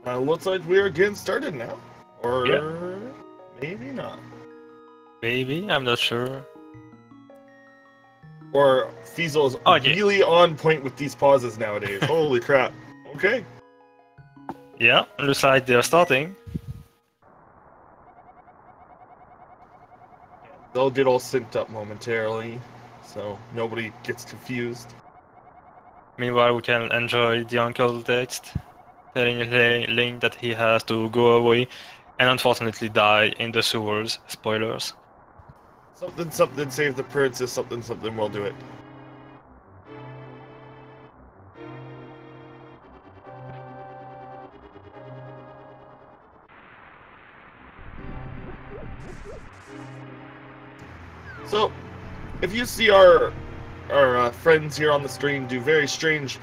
Looks like we're getting started now. Yeah. Or maybe not. Maybe, I'm not sure. Or Fiesel is Oh, yeah. really on point with these pauses nowadays. Holy crap. Okay. Yeah, looks like they're starting. They'll get all synced up momentarily, so nobody gets confused. Meanwhile, we can enjoy the uncle text telling Link that he has to go away and unfortunately die in the sewers. Spoilers. Something, something, save the princess, something, something, will do it. So, if you see our friends here on the screen do very strange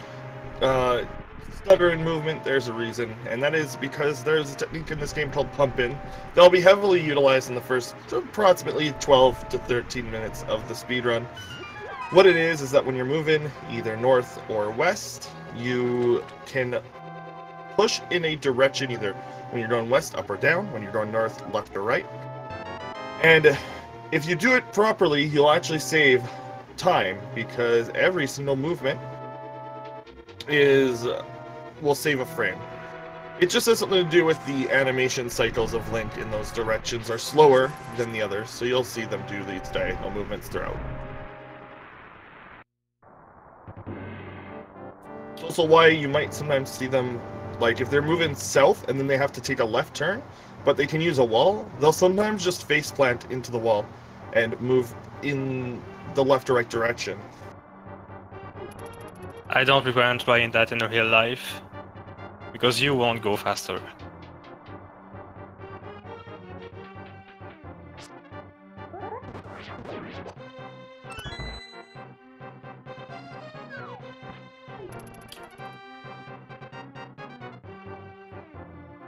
stuttering movement, there's a reason, and that is because there's a technique in this game called pump-in. They'll be heavily utilized in the first approximately 12 to 13 minutes of the speedrun. What it is that when you're moving either north or west, you can push in a direction either when you're going west, up or down, when you're going north, left or right. And if you do it properly, you'll actually save time, because every single movement will save a frame. It just has something to do with the animation cycles of Link in those directions are slower than the others, so you'll see them do these diagonal movements throughout. It's also why you might sometimes see them, like if they're moving south and then they have to take a left turn, but they can use a wall, they'll sometimes just face plant into the wall and move in the left or right direction. I don't recommend trying that in real life, because you won't go faster.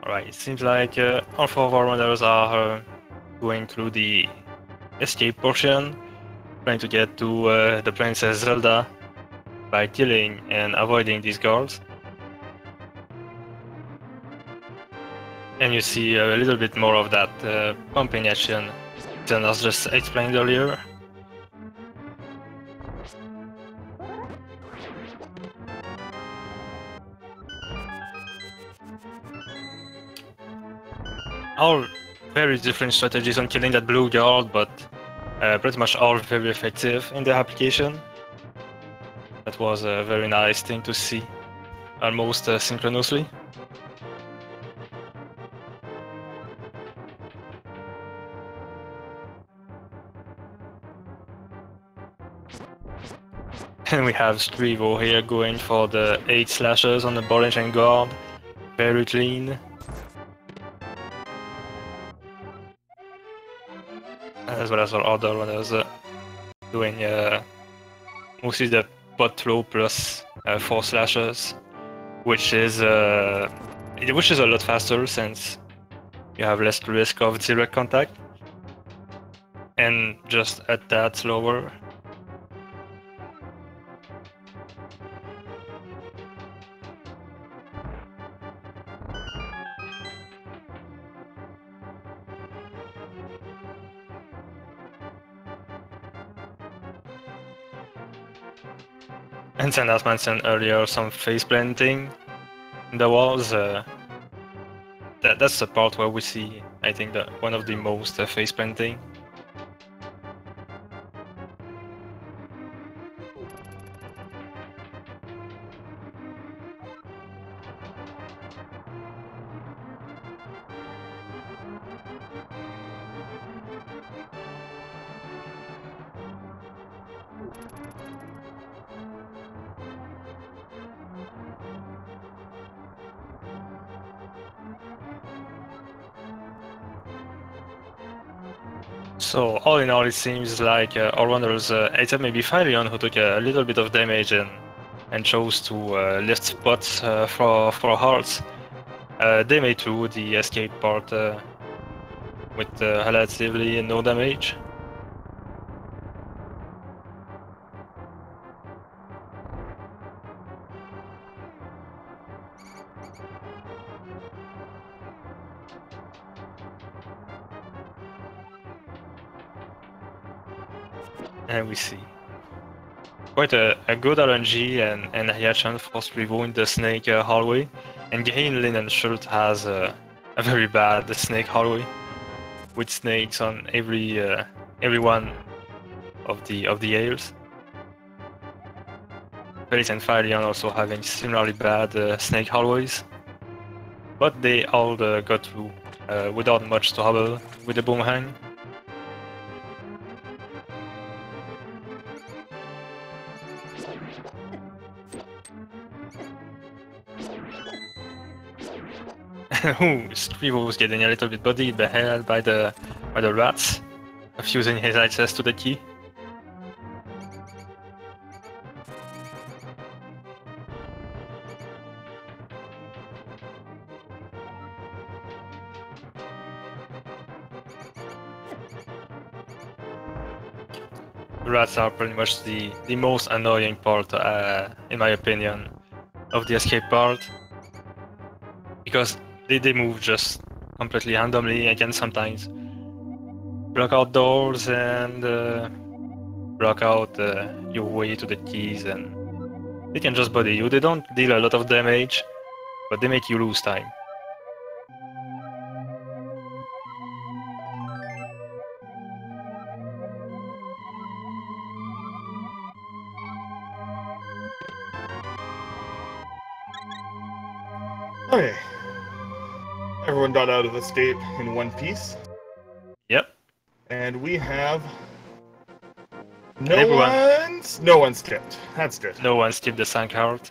Alright, it seems like all four of our runners are going through the escape portion, trying to get to the Princess Zelda by killing and avoiding these guards. And you see a little bit more of that pumping action than was just explained earlier. All very different strategies on killing that blue guard, but pretty much all very effective in their application. That was a very nice thing to see, almost synchronously. And we have Screevo here going for the 8 slashes on the ball engine guard. Very clean. As well as our other runners doing mostly the pot throw plus 4 slashes, which is a lot faster since you have less risk of direct contact, and just a tad slower. And then, as mentioned earlier, some face planting in the walls. That's the part where we see, I think, one of the most face planting. So all in all, it seems like our runners, except maybe Fylion, who took a little bit of damage and chose to lift spots for hearts, they made through the escape part with relatively no damage. And we see quite a good RNG and reaction for Screevo in the snake hallway. And Greenlinenshirt has a very bad snake hallway with snakes on every one of the aisles. Fylion and Fylion also having similarly bad snake hallways, but they all got through without much trouble with the boomerang. Ooh, Screevo was getting a little bit bodied by the rats, fusing his access to the key. Rats are pretty much the most annoying part, in my opinion, of the escape part, because they move just completely randomly and can sometimes block out doors and block out your way to the keys, and they can just body you. They don't deal a lot of damage, but they make you lose time. Okay. Everyone got out of escape in one piece. Yep. And we have no one skipped. That's good. No one skipped the sank heart.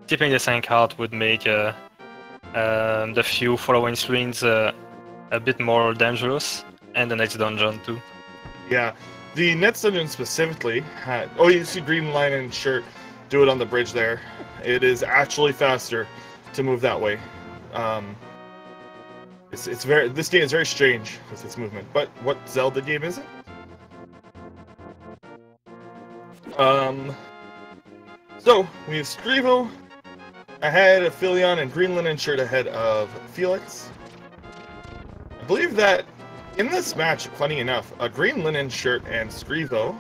Skipping the sank heart would make the few following screens a bit more dangerous, and the next dungeon too. Yeah, the next dungeon specifically had. Oh, you see Greenlinenshirt do it on the bridge there. It is actually faster to move that way. It's very. This game is very strange with its movement. But what Zelda game is it? So we have Screevo ahead of Fylion and Greenlinenshirt ahead of Felix. I believe that in this match, funny enough, Greenlinenshirt and Screevo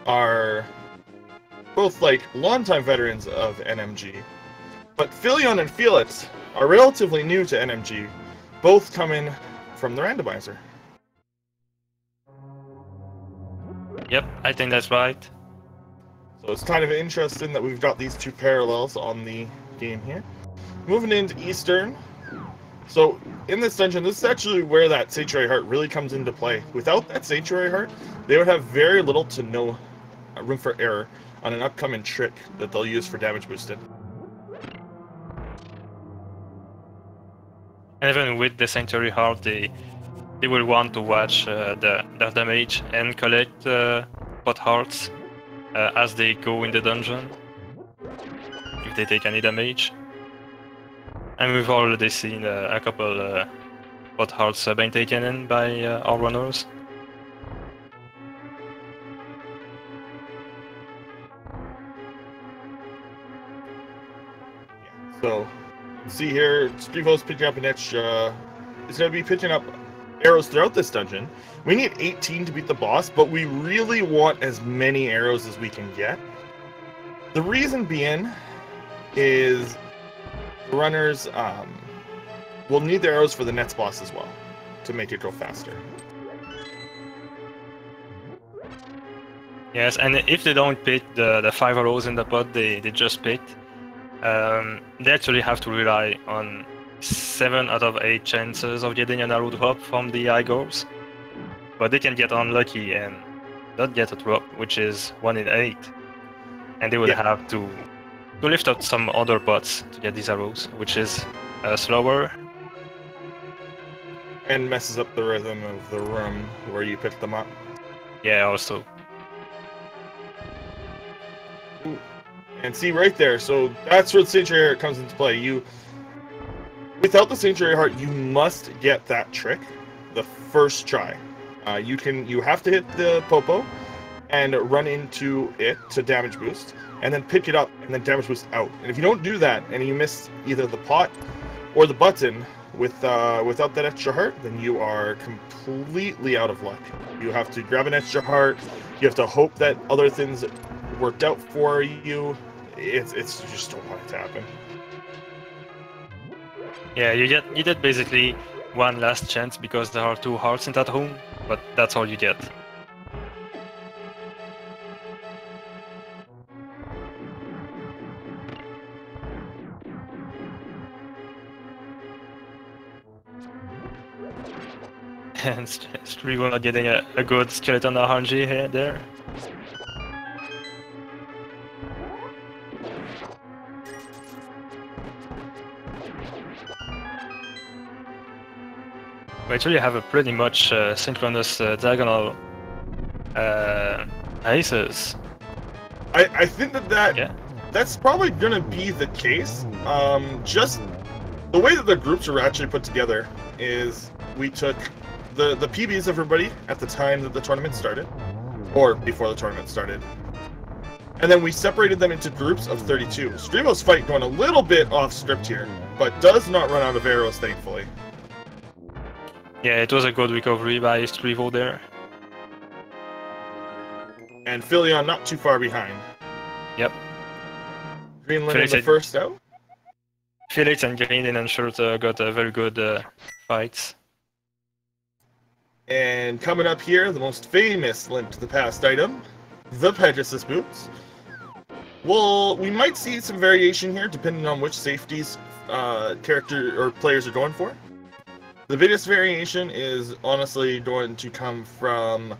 are both like longtime veterans of NMG, but Fylion and Felix are relatively new to NMG, both coming from the randomizer. Yep, I think that's right. So it's kind of interesting that we've got these two parallels on the game here. Moving into Eastern. So in this dungeon, this is actually where that Sanctuary Heart really comes into play. Without that Sanctuary Heart, they would have very little to no room for error on an upcoming trick that they'll use for damage boosting. And even with the Sanctuary Heart, they will want to watch their damage and collect pot hearts as they go in the dungeon, if they take any damage. And we've already seen a couple pot hearts being taken in by our runners. So, see here, Screevo's picking up an extra. It's going to be picking up arrows throughout this dungeon. We need 18 to beat the boss, but we really want as many arrows as we can get. The reason being is the runners will need the arrows for the next boss as well to make it go faster. Yes, and if they don't pick the 5 arrows in the pot they just picked, they actually have to rely on 7 out of 8 chances of getting an arrow drop from the high goals. But they can get unlucky and not get a drop, which is 1 in 8. And they would have to lift up some other pots to get these arrows, which is slower. And messes up the rhythm of the room where you pick them up. Yeah, also. Ooh. And see right there, so that's where the Sanctuary Heart comes into play. Without the Sanctuary Heart, you must get that trick the first try. You have to hit the Popo, and run into it to damage boost, and then pick it up and then damage boost out. And if you don't do that and you miss either the pot or the button without that extra heart, then you are completely out of luck. You have to grab an extra heart. You have to hope that other things worked out for you. It's you just don't want it to happen. Yeah, you get basically one last chance because there are 2 hearts in that room, but that's all you get. And Screevo not getting a good skeleton RNG here there. We actually have a pretty much synchronous diagonal aces. I think that's probably gonna be the case. Just the way that the groups are actually put together is we took the PBs of everybody at the time that the tournament started, or before the tournament started, and then we separated them into groups of 32. Screevo's fight going a little bit off script here, but does not run out of arrows, thankfully. Yeah, it was a good recovery by Screevo there. And Fylion not too far behind. Yep. Greenland the first out. Felix and Greenlinenshirt got a very good fights. And coming up here, the most famous Link to the Past item, the Pegasus boots. Well, we might see some variation here depending on which safeties character or players are going for. The biggest variation is honestly going to come from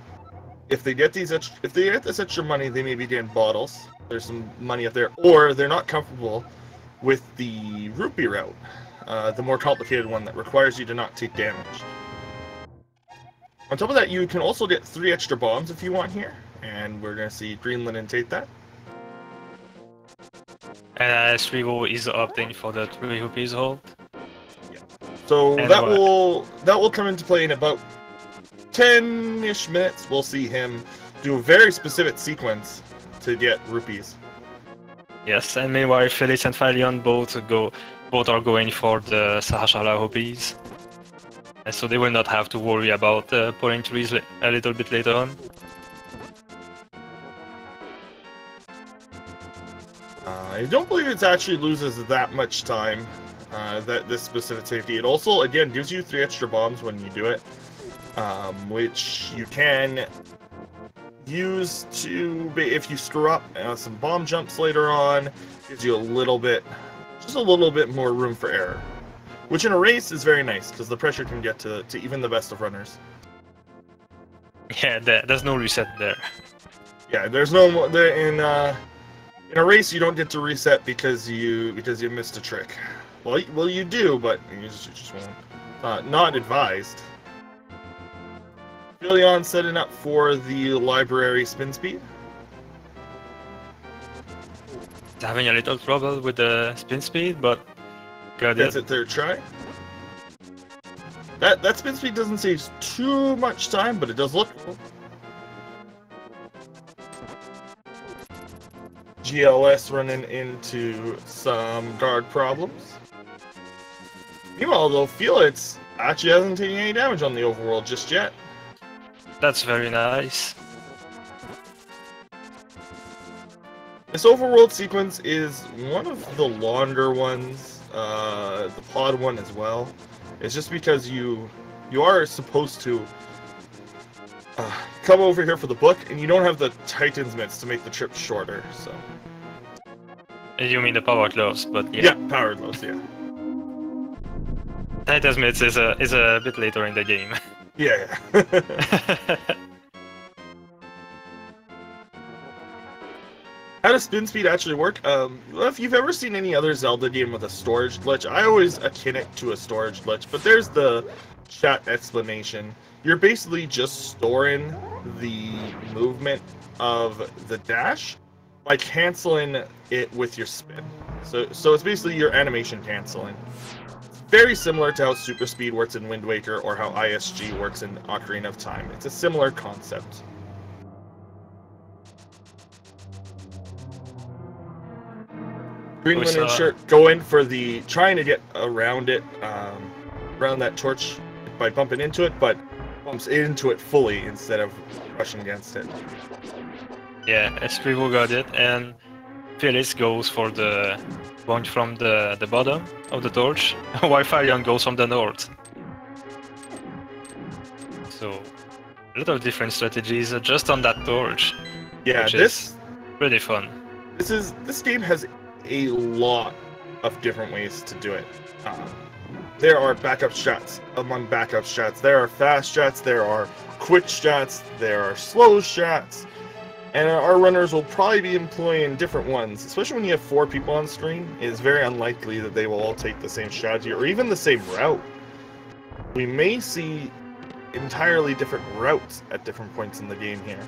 if they get this extra money, they may be getting bottles. There's some money up there, or they're not comfortable with the rupee route, the more complicated one that requires you to not take damage. On top of that, you can also get 3 extra bombs if you want here, and we're going to see Greenlinden take that. And Screevo is opting for the 3 rupees hold. Yeah. So that will come into play in about 10-ish minutes. We'll see him do a very specific sequence to get rupees. Yes, and meanwhile Felix and Fylion both are going for the Sahashala rupees. And so they will not have to worry about pulling trees a little bit later on. I don't believe it actually loses that much time, this specific safety. It also, again, gives you 3 extra bombs when you do it, which you can use to, if you screw up some bomb jumps later on, gives you just a little bit more room for error. Which in a race is very nice, because the pressure can get to even the best of runners. Yeah, there's no reset there. Yeah, there's no in a race you don't get to reset because you missed a trick. Well you do, but you just won't. Not advised. Fylion setting up for the library spin speed. Having a little trouble with the spin speed, but that's it, 3rd try. That spin speed doesn't save too much time, but it does look cool. GLS running into some guard problems. Meanwhile, though, Felix actually hasn't taken any damage on the overworld just yet. That's very nice. This overworld sequence is one of the longer ones, the pod one as well. It's just because you are supposed to come over here for the book, and you don't have the Titan's mitts to make the trip shorter, so... You mean the power gloves, but yeah. Yeah, power gloves, yeah. Titan's mitts is a bit later in the game. Yeah. How does spin speed actually work? If you've ever seen any other Zelda game with a storage glitch, I always akin it to a storage glitch, but there's the chat explanation. You're basically just storing the movement of the dash by canceling it with your spin. So it's basically your animation canceling. Very similar to how Super Speed works in Wind Waker or how ISG works in Ocarina of Time. It's a similar concept. Greenlinenshirt going for the trying to get around it, around that torch by bumping into it, but bumps into it fully instead of rushing against it. Yeah, Screevo got it, and Felix goes for the point from the bottom of the torch, while Fylion goes from the north. So, a lot of different strategies just on that torch. Yeah, which is pretty fun. This game has a lot of different ways to do it. There are backup strats among backup strats. There are fast strats. There are quick strats. There are slow strats. And our runners will probably be employing different ones. Especially when you have 4 people on screen, it is very unlikely that they will all take the same strategy or even the same route. We may see entirely different routes at different points in the game here.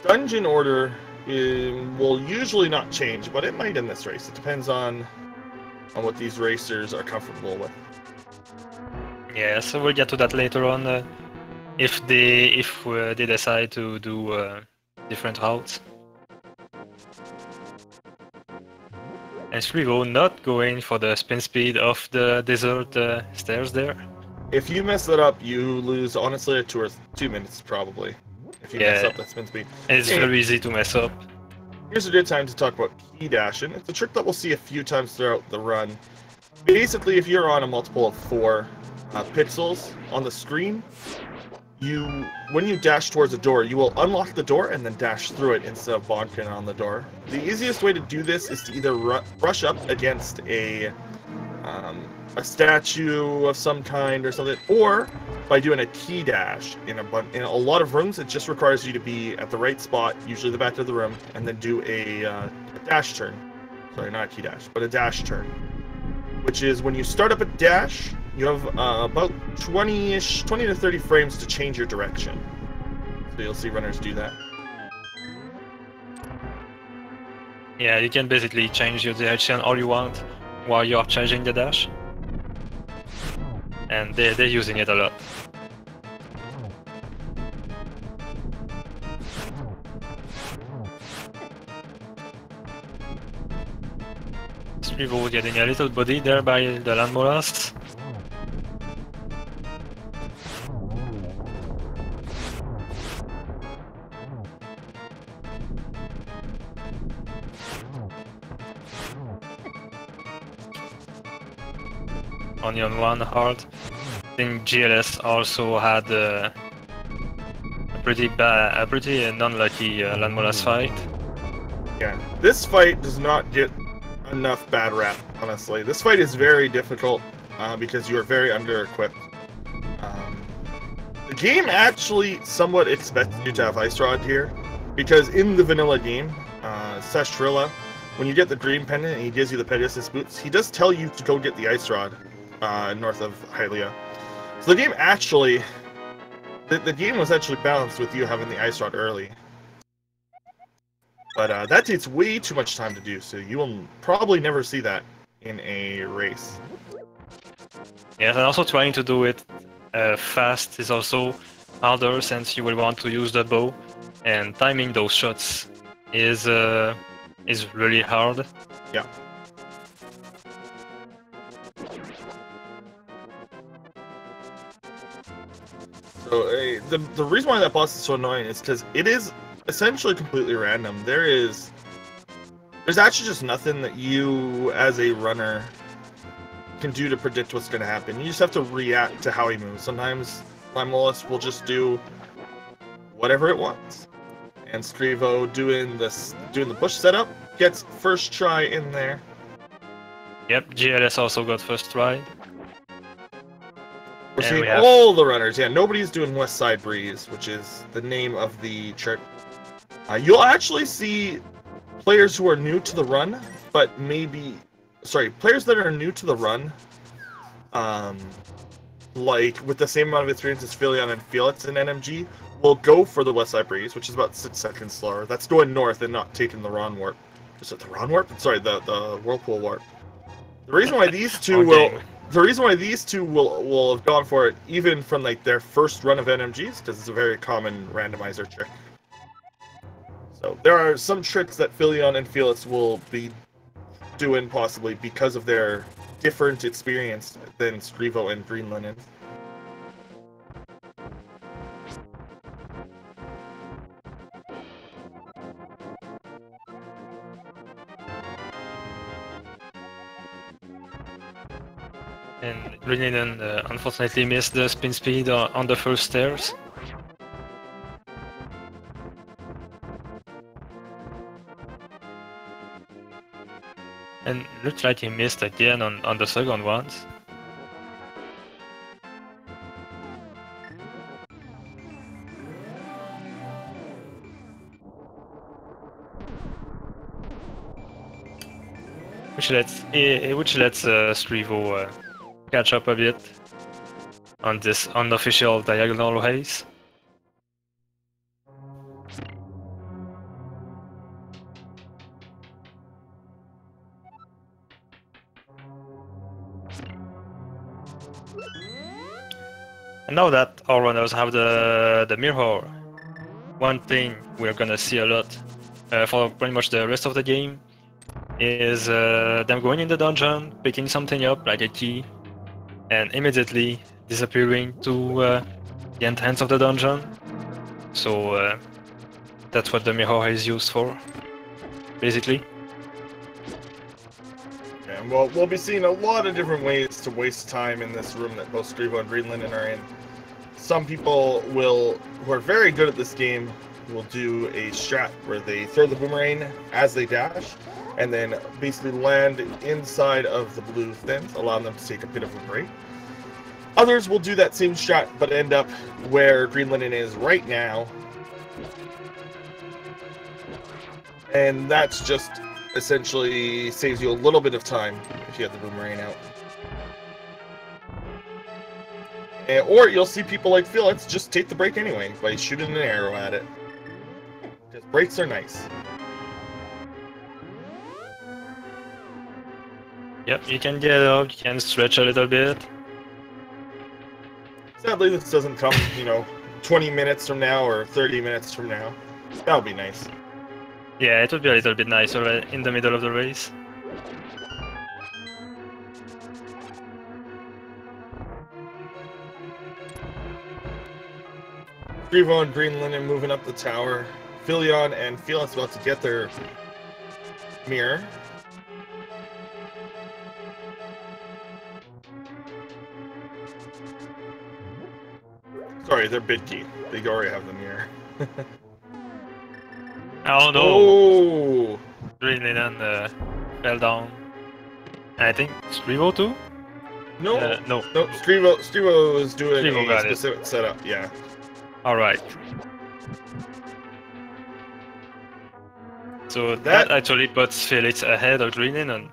Dungeon order will usually not change, but it might in this race. It depends on what these racers are comfortable with. Yeah, so we'll get to that later on. If they decide to do different routes. And Screevo not going for the spin speed of the desert stairs there. If you mess that up, you lose honestly 2 minutes probably. If you mess up that spin speed. It's very easy to mess up. Here's a good time to talk about key dashing. It's a trick that we'll see a few times throughout the run. Basically, if you're on a multiple of 4 pixels on the screen, when you dash towards a door, you will unlock the door and then dash through it instead of bonking on the door. The easiest way to do this is to either rush up against a statue of some kind or something, or by doing a key dash. In a lot of rooms, it just requires you to be at the right spot, usually the back of the room, and then do a dash turn. Sorry, not a key dash, but a dash turn. Which is when you start up a dash, you have about 20 to 30 frames to change your direction. So you'll see runners do that. Yeah, you can basically change your direction all you want while you're changing the dash. And they're using it a lot. Screevo getting a little body there by the landmolars. Only on one heart. I think GLS also had a pretty non-lucky landmolars fight. Yeah, this fight does not get enough bad rap, honestly. This fight is very difficult because you are very under-equipped. The game actually somewhat expects you to have Ice Rod here, because in the vanilla game, Sashtrilla, when you get the green pendant and he gives you the Pegasus boots, he does tell you to go get the Ice Rod north of Hylia. So the game actually, the game was actually balanced with you having the Ice Rod early. But that takes way too much time to do, so you will probably never see that in a race. Yeah, and also trying to do it fast is also harder, since you will want to use the bow, and timing those shots is really hard. Yeah. So the reason why that boss is so annoying is because it is essentially completely random. There's actually just nothing that you as a runner can do to predict what's going to happen. You just have to react to how he moves. Sometimes Limolus will just do whatever it wants. And Screevo doing the bush setup gets first try in there. Yep, GLS also got first try. We're seeing all the runners. Yeah, nobody's doing West Side Breeze, which is the name of the chart. You'll actually see players who are new to the run, but players that are new to the run, like with the same amount of experience as Fylion and Felix in NMG, will go for the West Side Breeze, which is about 6 seconds slower. That's going north and not taking the Ron Warp. Is it the Ron Warp? Sorry, the Whirlpool Warp. The reason why these two will have gone for it, even from like their first run of NMGs, because it's a very common randomizer trick. So there are some tricks that Fylion and Felix will be doing possibly because of their different experience than Screevo and Greenlinen. And Greenlinen unfortunately missed the spin speed on the first stairs. And looks like he missed again on the second ones. Which lets Screevo catch up a bit on this unofficial diagonal race. And now that all runners have the mirror, one thing we're gonna see a lot for pretty much the rest of the game is them going in the dungeon, picking something up like a key, and immediately disappearing to the entrance of the dungeon. So that's what the mirror is used for, basically. And we'll be seeing a lot of different ways to waste time in this room that both Screevo and Greenlinen are in. Some people who are very good at this game, will do a strat where they throw the boomerang as they dash, and then basically land inside of the blue fins, allowing them to take a bit of a break. Others will do that same strat, but end up where Greenlinen is right now. And that's just essentially saves you a little bit of time if you have the boomerang out. Or you'll see people like Felix just take the break anyway by shooting an arrow at it. Because breaks are nice. Yep, you can get up, you can stretch a little bit. Sadly, this doesn't come, 20 minutes from now or 30 minutes from now. That would be nice. Yeah, it would be a little bit nicer in the middle of the race. Screevo and Greenlinen moving up the tower. Fylion and Felix about to get their mirror. Sorry, they're bid key. They already have the mirror. Oh no! Oh! Greenlinen fell down. And I think Screevo too? No, no. Screevo is doing Screevo a specific setup, yeah. Alright. So that actually puts Felix ahead of Greenlinen.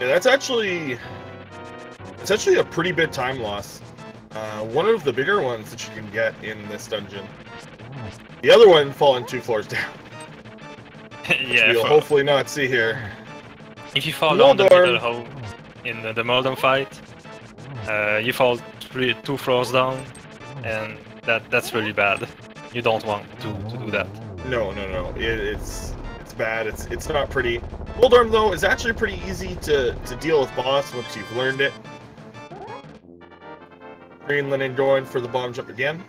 Yeah, it's actually a pretty big time loss. One of the bigger ones that you can get in this dungeon. The other one falling 2 floors down. Yeah. You'll hopefully not see here. If you fall down the middle hole in the Moldorm fight, you fall 2 floors down, and that's really bad. You don't want to do that. No. It's bad. It's not pretty. Moldorm though is actually pretty easy to deal with boss once you've learned it. Greenlinen going for the bomb jump again.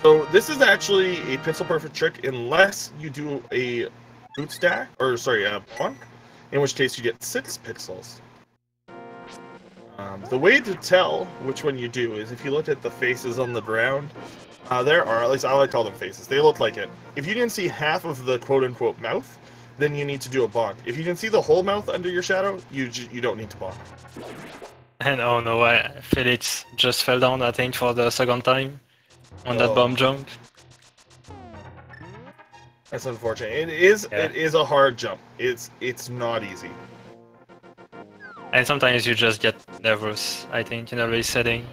So this is actually a pixel perfect trick unless you do a boot stack, or sorry, a bonk, in which case you get 6 pixels. The way to tell which one you do is if you look at the faces on the ground. There are, at least I like to call them faces, they look like it. If you didn't see half of the quote-unquote mouth, then you need to do a bonk. If you can see the whole mouth under your shadow, you don't need to bonk. And oh no, Felix just fell down, I think, for the second time on that bomb jump. That's unfortunate. It is a hard jump. It's not easy. And sometimes you just get nervous, I think, in a race setting.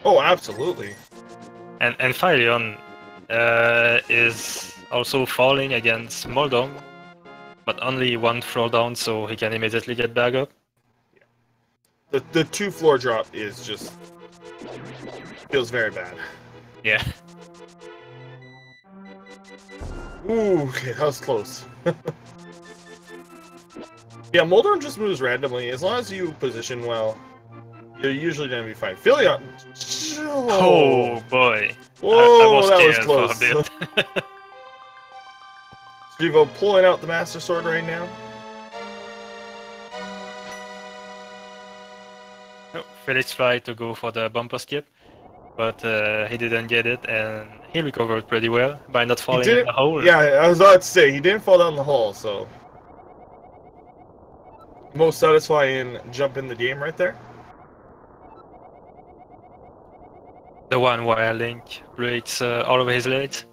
Oh, absolutely. And Fylion is also falling against Moldorm, but only 1 floor down, so he can immediately get back up. The 2-floor drop is just feels very bad. Yeah. Ooh, okay, that was close. Yeah, Moldorm just moves randomly. As long as you position well, you're usually gonna be fine. Fylion. Oh boy. I Whoa, was that was scared close. for a bit. Screevo pulling out the Master Sword right now. Oh, Felix tried to go for the bumper skip, but he didn't get it, and he recovered pretty well by not He falling in didn't. the hole. Yeah, I was about to say he didn't fall down the hole, so most satisfying jump in the game right there. The one where Link breaks all of his legs.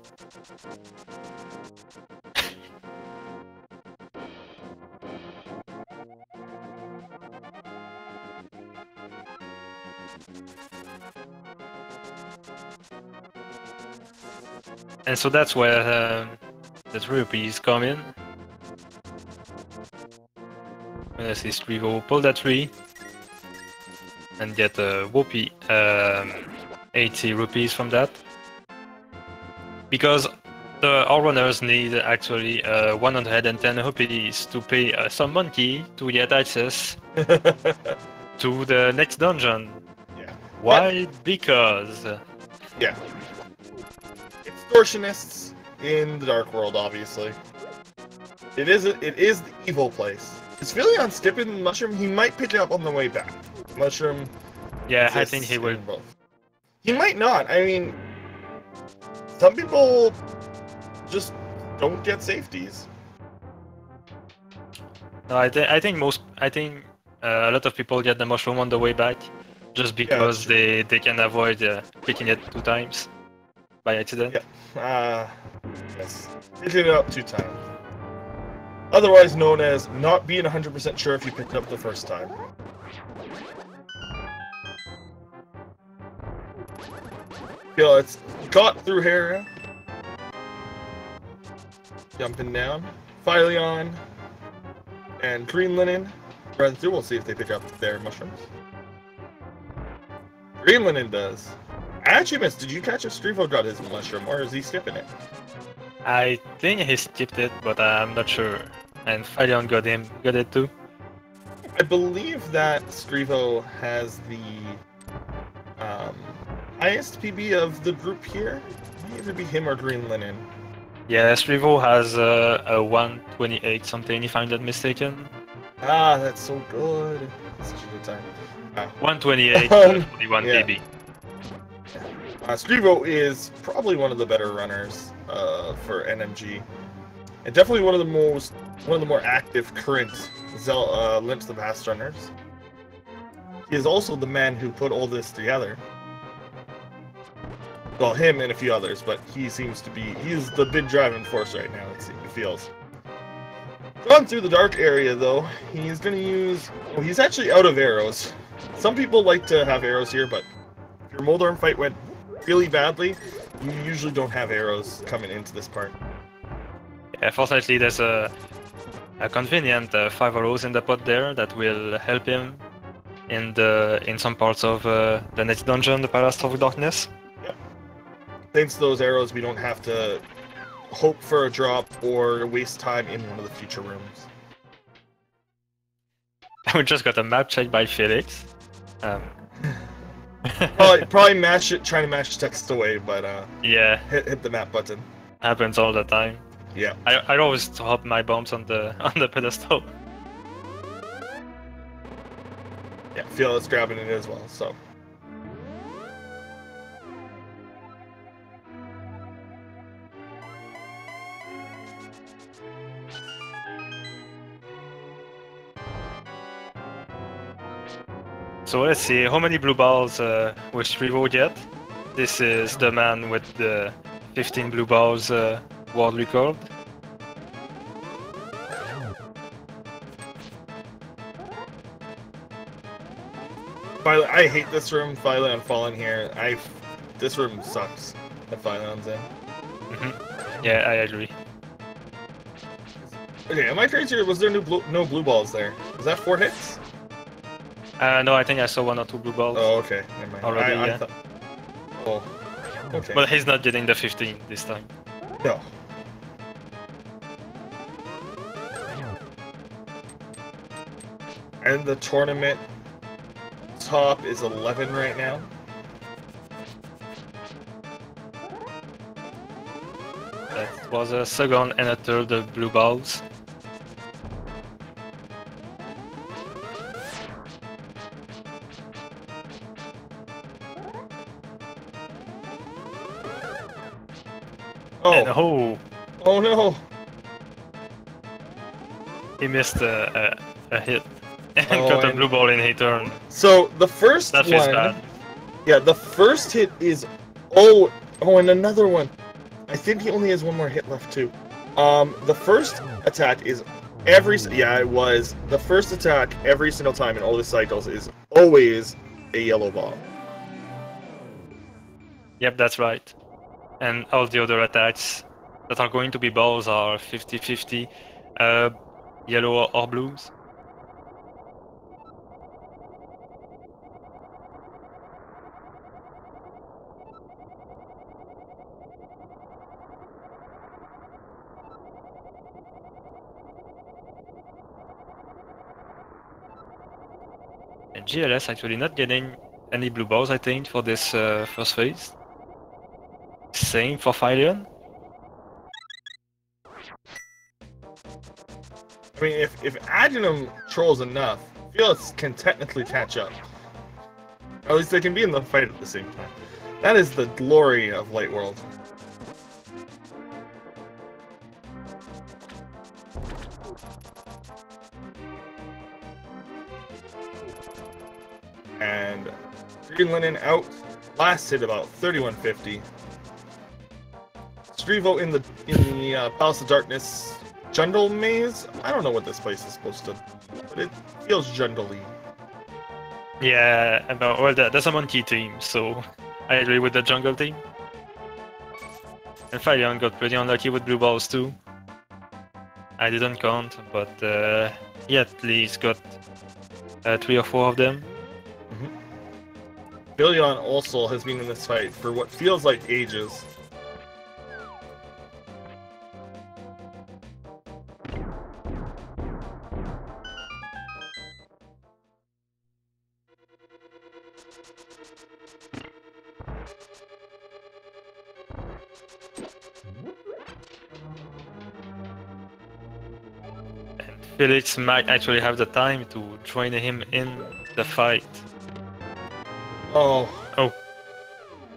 And so that's where the 3 rupees come in. Let's see, Screevo pull that 3 and get a whoopee 80 rupees from that. Because our runners need actually 110 rupees to pay some monkey to get access to the next dungeon. Yeah. Why? Because... Yeah. Extortionists in the Dark World, obviously. It is the evil place. Is Fylion skipping the mushroom? He might pick it up on the way back. Mushroom. Yeah, I think he will. He might not. I mean, some people just don't get safeties. No, I think a lot of people get the mushroom on the way back, just because they can avoid picking it 2 times by accident. Yeah. Yes. Picking it up 2 times. Otherwise known as not being 100% sure if you picked it up the first time. Yeah, it's got through here. Jumping down. Fylion and Greenlinen run through. We'll see if they pick up their mushrooms. Greenlinen does. I actually missed. Did you catch if Screevo got his mushroom, or is he skipping it? I think he skipped it, but I'm not sure. And Fylion got it too. I believe that Screevo has the highest PB of the group here. It may either be him or Greenlinen. Yeah, Screevo has a 128 something, if I'm not mistaken. Ah, that's so good. That's such a good time. 128, 21 yeah. PB. Screevo is probably one of the better runners for NMG, and definitely one of the more active current Link to the Past runners. He is also the man who put all this together. Well, him and a few others, but he's the big driving force right now, it feels. Gone through the dark area, though. He's going to use... Oh, he's actually out of arrows. Some people like to have arrows here, but if your Moldorm fight went really badly, you usually don't have arrows coming into this part. Yeah, fortunately, there's a convenient 5 arrows in the pot there that will help him in some parts of the next dungeon, the Palace of Darkness. Yeah. Thanks to those arrows, we don't have to hope for a drop or waste time in one of the future rooms. We just got a map check by Felix. Probably trying to match text away, but yeah, hit the map button. Happens all the time. Yeah. I always drop my bombs on the pedestal. Yeah, Fylion grabbing it as well. So. So let's see, how many blue balls will Screevo get? This is the man with the 15 blue balls world record. I hate this room, Fylion falling here. This room sucks that Phylion's in. Yeah, I agree. Okay, am I crazy or was there no blue balls there? Was that 4 hits? No, I think I saw 1 or 2 blue balls Oh, okay. Never mind. already, yeah. Oh, okay. But he's not getting the 15 this time. No. And the tournament top is 11 right now. That was a second and a third blue balls. Oh. And Oh no! He missed a hit and got a blue ball in his turn. So the first That feels one, bad. yeah, the first hit is oh, and another one. I think he only has one more hit left too. The first attack is the first attack every single time in all the cycles is always a yellow ball. Yep, that's right. And all the other attacks that are going to be balls are 50-50, yellow or blues. And GLS actually not getting any blue balls, I think, for this first phase. Same for Fylion. I mean, if Adgenum trolls enough, Felix can technically catch up. Or at least they can be in the fight at the same time. That is the glory of Light World. And Greenlinen out. Last hit about 3150. Screevo in the Palace of Darkness Jungle Maze. I don't know what this place is supposed to, but it feels jungle-y. Yeah, no, well, that's a monkey team, so I agree with the jungle team. And Fylion got pretty unlucky with blue balls too. I didn't count, but he at least got 3 or 4 of them. Fylion also has been in this fight for what feels like ages. Felix might actually have the time to join him in the fight. Oh. Oh.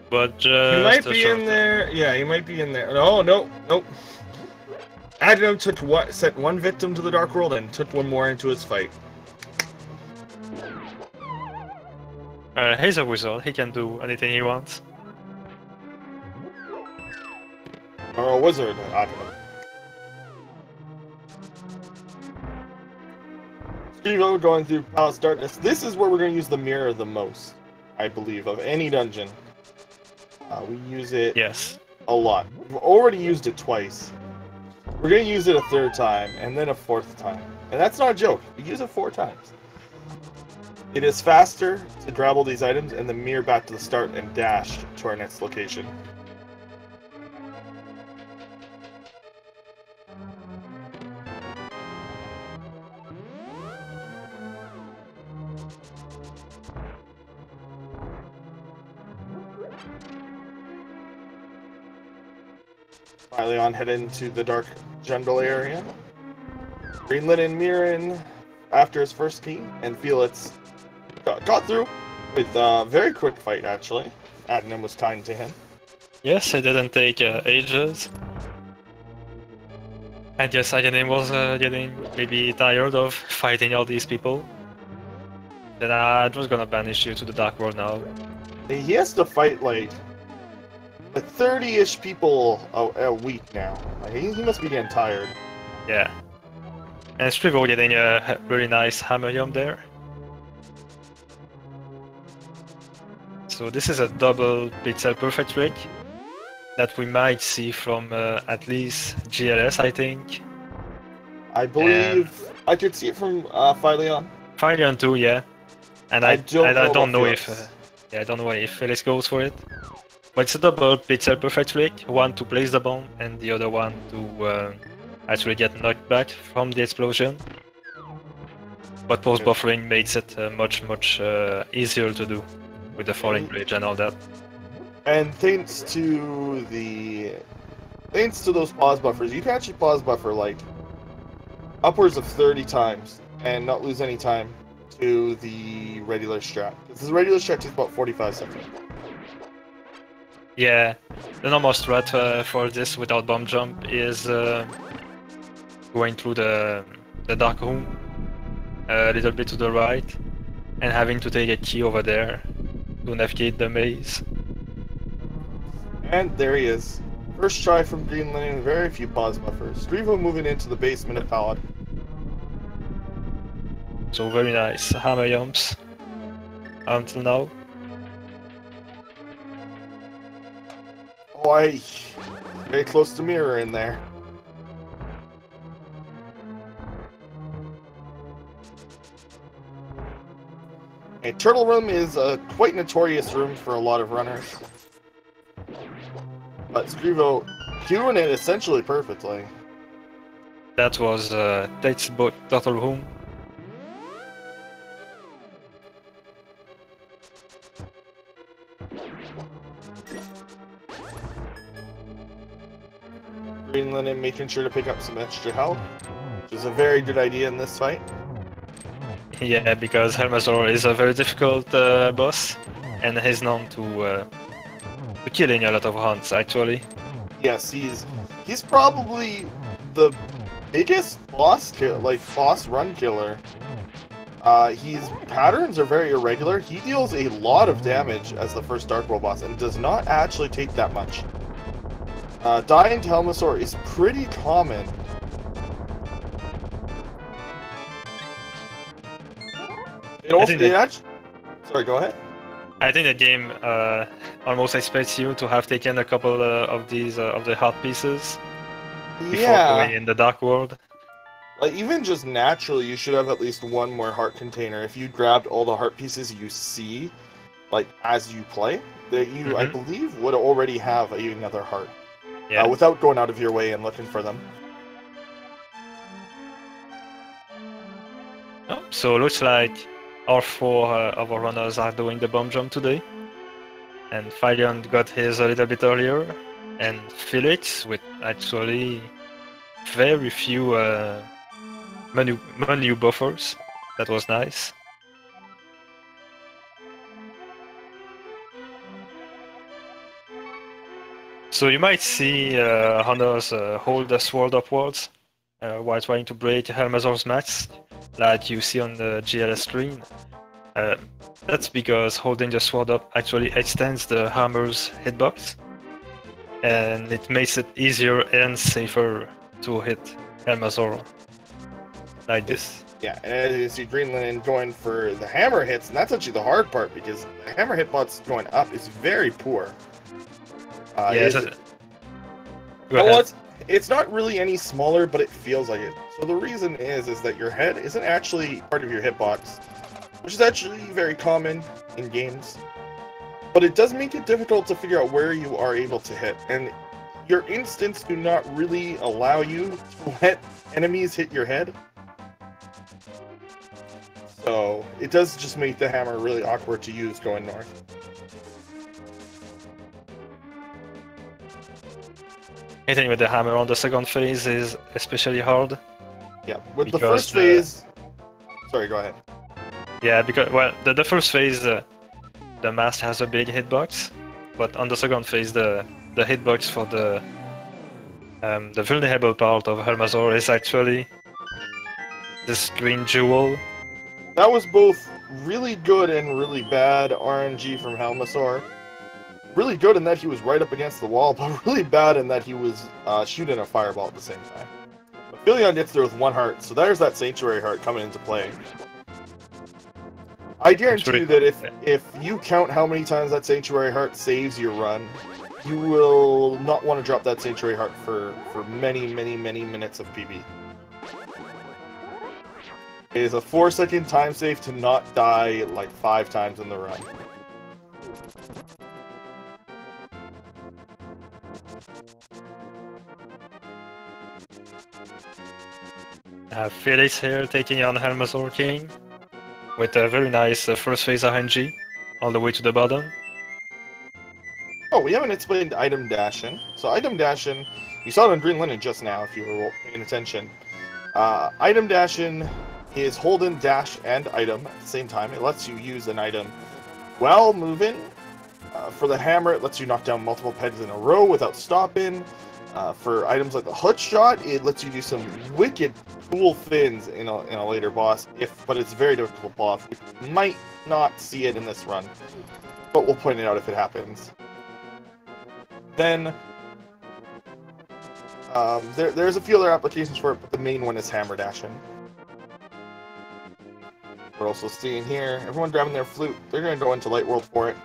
But just he might be in there. Yeah, he might be in there. No, nope. Adgenum sent one victim to the Dark World and took one more into his fight. He's a wizard. He can do anything he wants. Or a wizard, Adgenum. Screevo going through Palace Darkness. This is where we're going to use the mirror the most, I believe, of any dungeon. We use it a lot. We've already used it twice. We're going to use it a third time, and then a fourth time. And that's not a joke. We use it 4 times. It is faster to grab all these items and then mirror back to the start and dash to our next location. Fylion head into the Dark Jungle area. Greenlinen mirroring after his first key, and Felix got through with a very quick fight, actually. Adgenum was kind to him. Yes, it didn't take ages. I guess Adgenum was getting maybe tired of fighting all these people. Then I was gonna banish you to the Dark World now. He has to fight like 30-ish people a week now. Like, he must be getting tired. Yeah. And Screevo getting a really nice hammer yum there. So this is a double pixel perfect trick that we might see from at least GLS, I think. I believe I could see it from Fylion. Fylion too, yeah. And I don't know if I don't know if Felix goes for it. But it's a double pixel perfect flick, one to place the bomb and the other one to actually get knocked back from the explosion. But post buffering makes it much easier to do with the falling bridge and all that. And thanks to those pause buffers, you can actually pause buffer like upwards of 30 times and not lose any time to the regular strat. The regular strat takes about 45 seconds. Yeah, the normal strat for this without bomb jump is going through the dark room a little bit to the right and having to take a key over there to navigate the maze. And there he is. First try from Greenland, very few pause buffers. Screevo moving into the basement of Pallet. So very nice hammer jumps until now. Oh, very close to mirror in there. A turtle room is a quite notorious room for a lot of runners. But Screevo doing it essentially perfectly. That was Tate's turtle room. Greenland making sure to pick up some extra health, which is a very good idea in this fight. Yeah, because Helmasaur is a very difficult boss, and he's known to killing a lot of hunts, actually. Yes, he's probably the biggest boss run killer. His patterns are very irregular. He deals a lot of damage as the first Dark World boss and does not actually take that much. Dying to Helmasaur is pretty common. Sorry, go ahead. I think the game almost expects you to have taken a couple of these of the heart pieces before going in the Dark World. Like, even just naturally, you should have at least one more heart container. If you grabbed all the heart pieces you see, like, as you play, that you, I believe, would already have another heart. Yeah. Without going out of your way and looking for them. Oh, so it looks like all four of our runners are doing the bomb jump today. And Fylion got his a little bit earlier. And Felix with actually very few menu buffers. That was nice. So you might see Hunters hold the sword upwards while trying to break Helmasaur's mask, like you see on the GLS screen. That's because holding the sword up actually extends the hammer's hitbox, and it makes it easier and safer to hit Helmasaur like this. Yeah, and as you see Greenland going for the hammer hits, and that's actually the hard part because the hammer hitbox going up is very poor. It's not really any smaller, but it feels like it. So the reason is that your head isn't actually part of your hitbox, which is actually very common in games. But it does make it difficult to figure out where you are able to hit, and your instincts do not really allow you to let enemies hit your head. So it does just make the hammer really awkward to use going north. Hitting with the hammer on the second phase is especially hard. Yeah, with the first phase... Sorry, go ahead. Yeah, because, well, the first phase, the mask has a big hitbox, but on the second phase, the hitbox for the vulnerable part of Helmasaur is actually this green jewel. That was both really good and really bad RNG from Helmasaur. Really good in that he was right up against the wall, but really bad in that he was shooting a fireball at the same time. But Fylion gets there with one heart, so there's that Sanctuary heart coming into play. I guarantee you that if you count how many times that Sanctuary heart saves your run, you will not want to drop that Sanctuary heart for many minutes of PB. It is a 4-second time save to not die like 5 times in the run. Felix here taking on Helmasaur King with a very nice first phase RNG all the way to the bottom. Oh, we haven't explained item dashing. So item dashing, you saw it on Green Linen just now if you were paying attention. Item dashing is hold in dash and item at the same time. It lets you use an item while moving. For the hammer, it lets you knock down multiple pegs in a row without stopping. For items like the hook shot, it lets you do some wicked cool things in a later boss. But it's a very difficult boss. We might not see it in this run, but we'll point it out if it happens. Then there's a few other applications for it, but the main one is hammer dashing. We're also seeing here everyone grabbing their flute. They're going to go into Light World for it.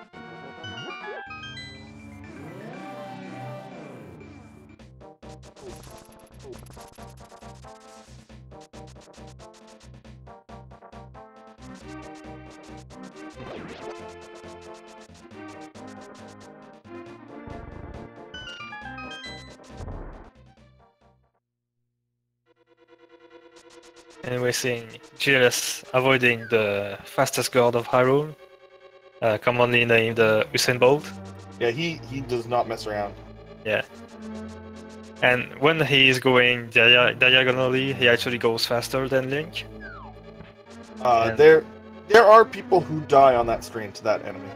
And we're seeing Julius avoiding the fastest guard of Hyrule, commonly named Usain Bolt. Yeah, he does not mess around. Yeah. And when he is going diagonally, he actually goes faster than Link. There are people who die on that strain to that enemy.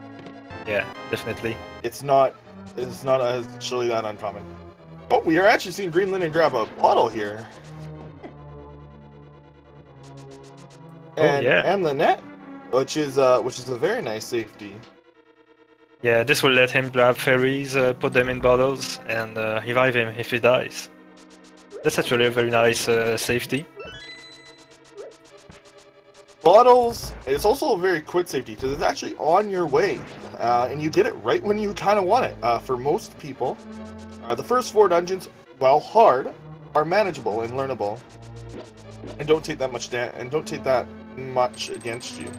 Yeah, definitely. It's not actually that uncommon. Oh, we are actually seeing Green Linen grab a bottle here. And the net, which is a very nice safety. Yeah, this will let him grab fairies, put them in bottles, and revive him if he dies. That's actually a very nice safety. Bottles, it's also a very quick safety because it's actually on your way, and you get it right when you kind of want it. For most people, the first 4 dungeons, while hard, are manageable and learnable, and don't take that much against you.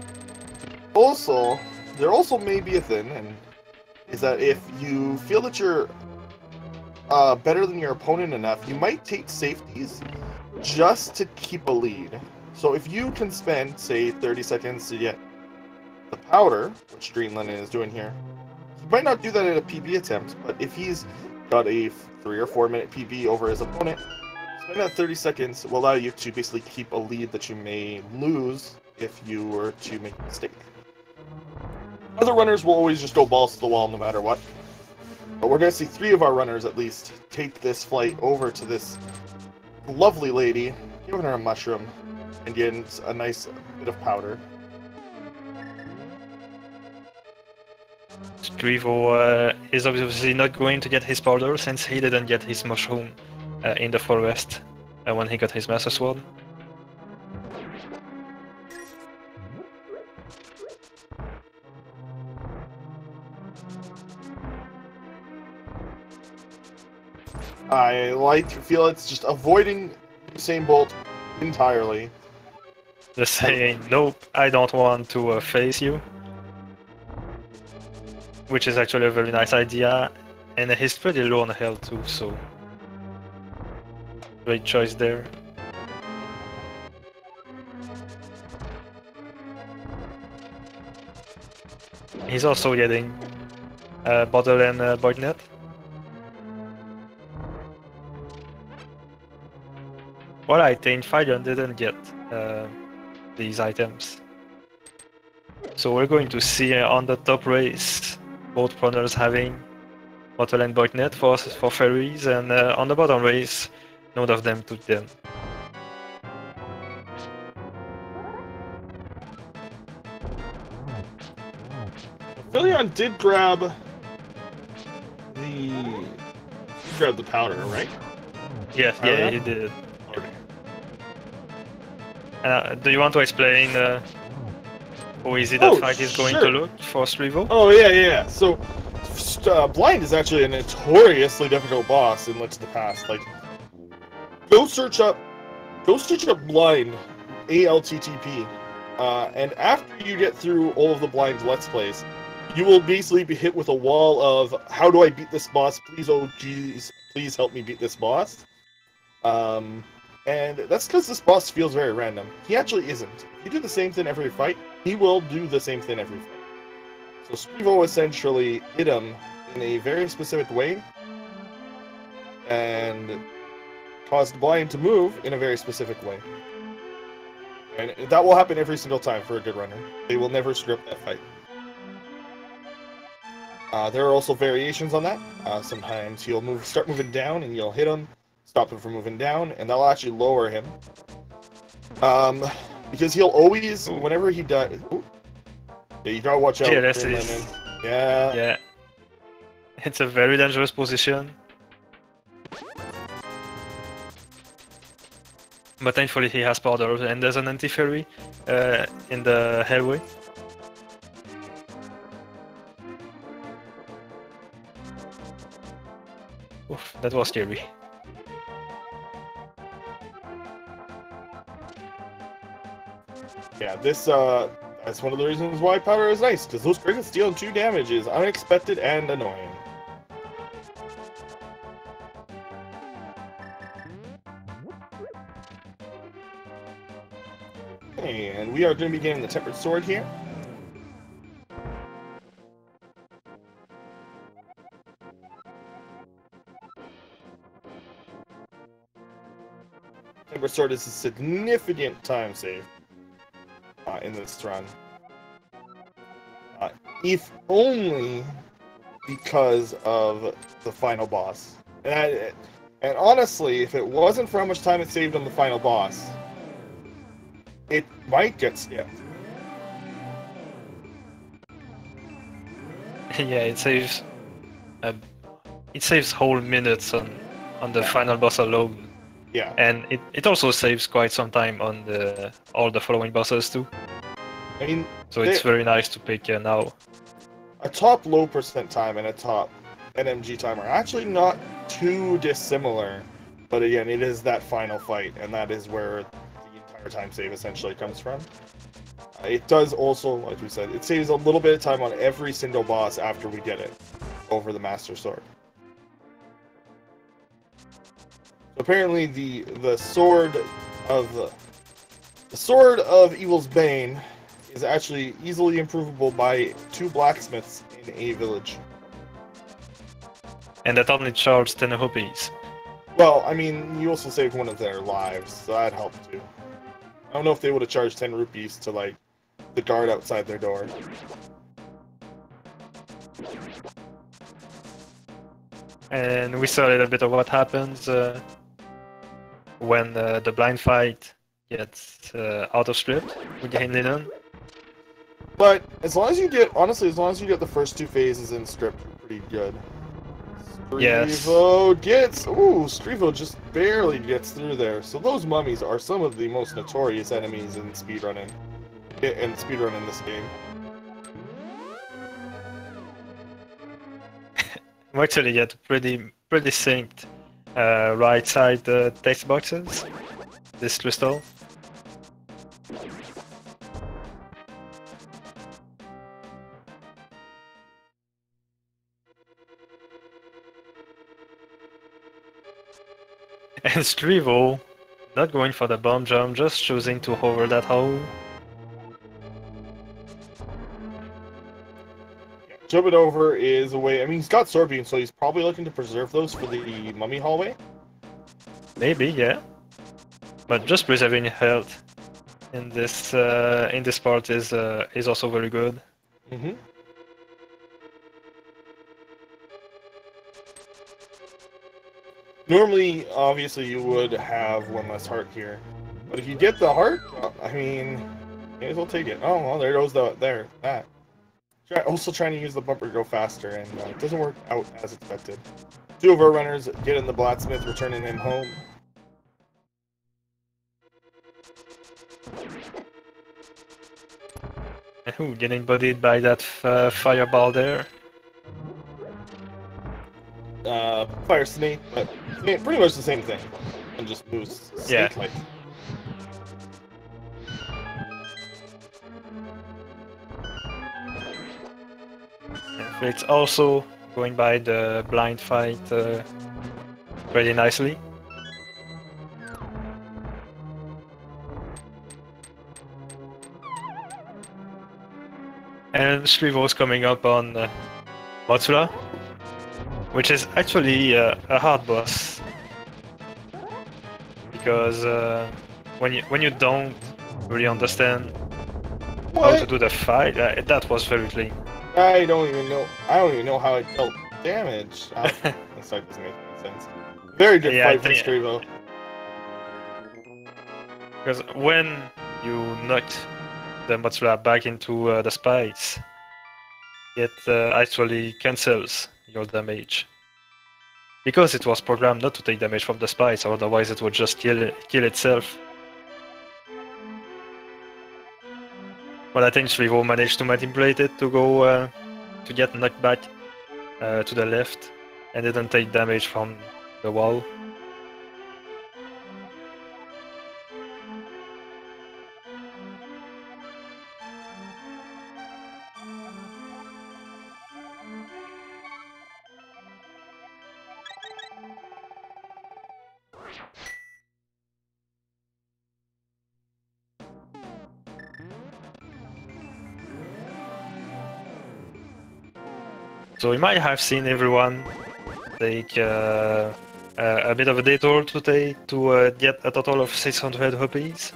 Also, there also may be a thing, and is that if you feel that you're better than your opponent enough, you might take safeties just to keep a lead. So if you can spend, say, 30 seconds to get the powder, which Green Linen is doing here, you might not do that in a PB attempt, but if he's got a 3 or 4 minute PB over his opponent, spend that 30 seconds will allow you to basically keep a lead that you may lose if you were to make a mistake. Other runners will always just go balls to the wall no matter what. But we're going to see 3 of our runners at least take this flight over to this lovely lady, giving her a mushroom, and getting a nice bit of powder. Screevo is obviously not going to get his powder since he didn't get his mushroom in the forest when he got his Master Sword. I feel it's just avoiding Usain Bolt entirely. Just saying, nope, I don't want to face you. Which is actually a very nice idea, and he's pretty low on health too, so great choice there. He's also getting Bottle and Void Net. Well, I think Fylion didn't get these items. So we're going to see on the top race both runners having Bottle and Void Net for fairies, and on the bottom race none of them took them. Fylion did grab the powder, right? Yes, yeah, he did. Do you want to explain how easy that fight is going to look for Screevo? Oh yeah. So, Blind is actually a notoriously difficult boss in Links to the Past. Like, go search up Blind ALTTP. And after you get through all of the blind Let's Plays, you will basically be hit with a wall of, how do I beat this boss? Please, oh jeez, please help me beat this boss. And that's because this boss feels very random. He actually isn't. You do the same thing every fight, he will do the same thing every fight. So Screevo essentially hit him in a very specific way, and caused Blind to move in a very specific way. And that will happen every single time for a good runner. They will never script that fight. There are also variations on that. Sometimes he'll start moving down and you'll hit him, stop him from moving down, and that'll actually lower him. Because he'll always, whenever he does... Yeah, you gotta watch out. Yeah, that's it. Yeah. Yeah. It's a very dangerous position. But thankfully he has powder, and there's an anti-fairy in the hallway. Oof, that was scary. Yeah, that's one of the reasons why powder is nice, because those critics dealing 2 damage is unexpected and annoying. And we are going to be getting the Tempered Sword here. Tempered Sword is a significant time save in this run. If only because of the final boss. And honestly, if it wasn't for how much time it saved on the final boss, it might get skipped. Yeah, it saves whole minutes on the final boss alone. Yeah. And it also saves quite some time on all the following bosses too. I mean, so it's very nice to pick now. A top low percent time and a top NMG time are actually not too dissimilar, but again, it is that final fight, and that is where time save essentially comes from. It does also, like we said, it saves a little bit of time on every single boss after we get it over the Master Sword. So apparently the sword of Evil's Bane is actually easily improvable by 2 blacksmiths in a village. And that only charges 10 rupees. Well, I mean, you also saved one of their lives, so that helped too. I don't know if they would have charged 10 rupees to, like, the guard outside their door. And we saw a little bit of what happens when the blind fight gets out of script with Greenlinen. But as long as you get, honestly, as long as you get the first 2 phases in script, you're pretty good. Screevo gets... Ooh, Screevo just barely gets through there. So those mummies are some of the most notorious enemies in speedrunning. In speedrunning this game. We actually get pretty synced right side text boxes. This crystal. And Screevo, not going for the bomb jump, just choosing to hover that hole. Yeah, jumping over is a way. I mean, he's got sword beam, so he's probably looking to preserve those for the mummy hallway. Maybe, yeah. But just preserving health in this part is also very good. Mm-hmm. Normally, obviously, you would have 1 less heart here. But if you get the heart, I mean, may as well take it. Oh, well, there goes that. Also trying to use the bumper to go faster, and it doesn't work out as expected. 2 of our runners get in the blacksmith, returning him home. Ooh, getting bodied by that fireball there. Fire snake, but pretty much the same thing, and just moves snake-like. It's also going by the blind fight pretty nicely. And Screevo's coming up on Mothula, which is actually a hard boss. Because when you don't really understand how to do the fight, that was very clean. I don't even know how it dealt damage. This doesn't make any sense. Very good fight from Screevo. Because when you knocked the Mothula back into the spikes, it actually cancels your damage. Because it was programmed not to take damage from the spikes, otherwise it would just kill itself. But I think Screevo managed to manipulate it to go to get knocked back to the left and didn't take damage from the wall. So we might have seen everyone take a bit of a detour today to get a total of 600 rupees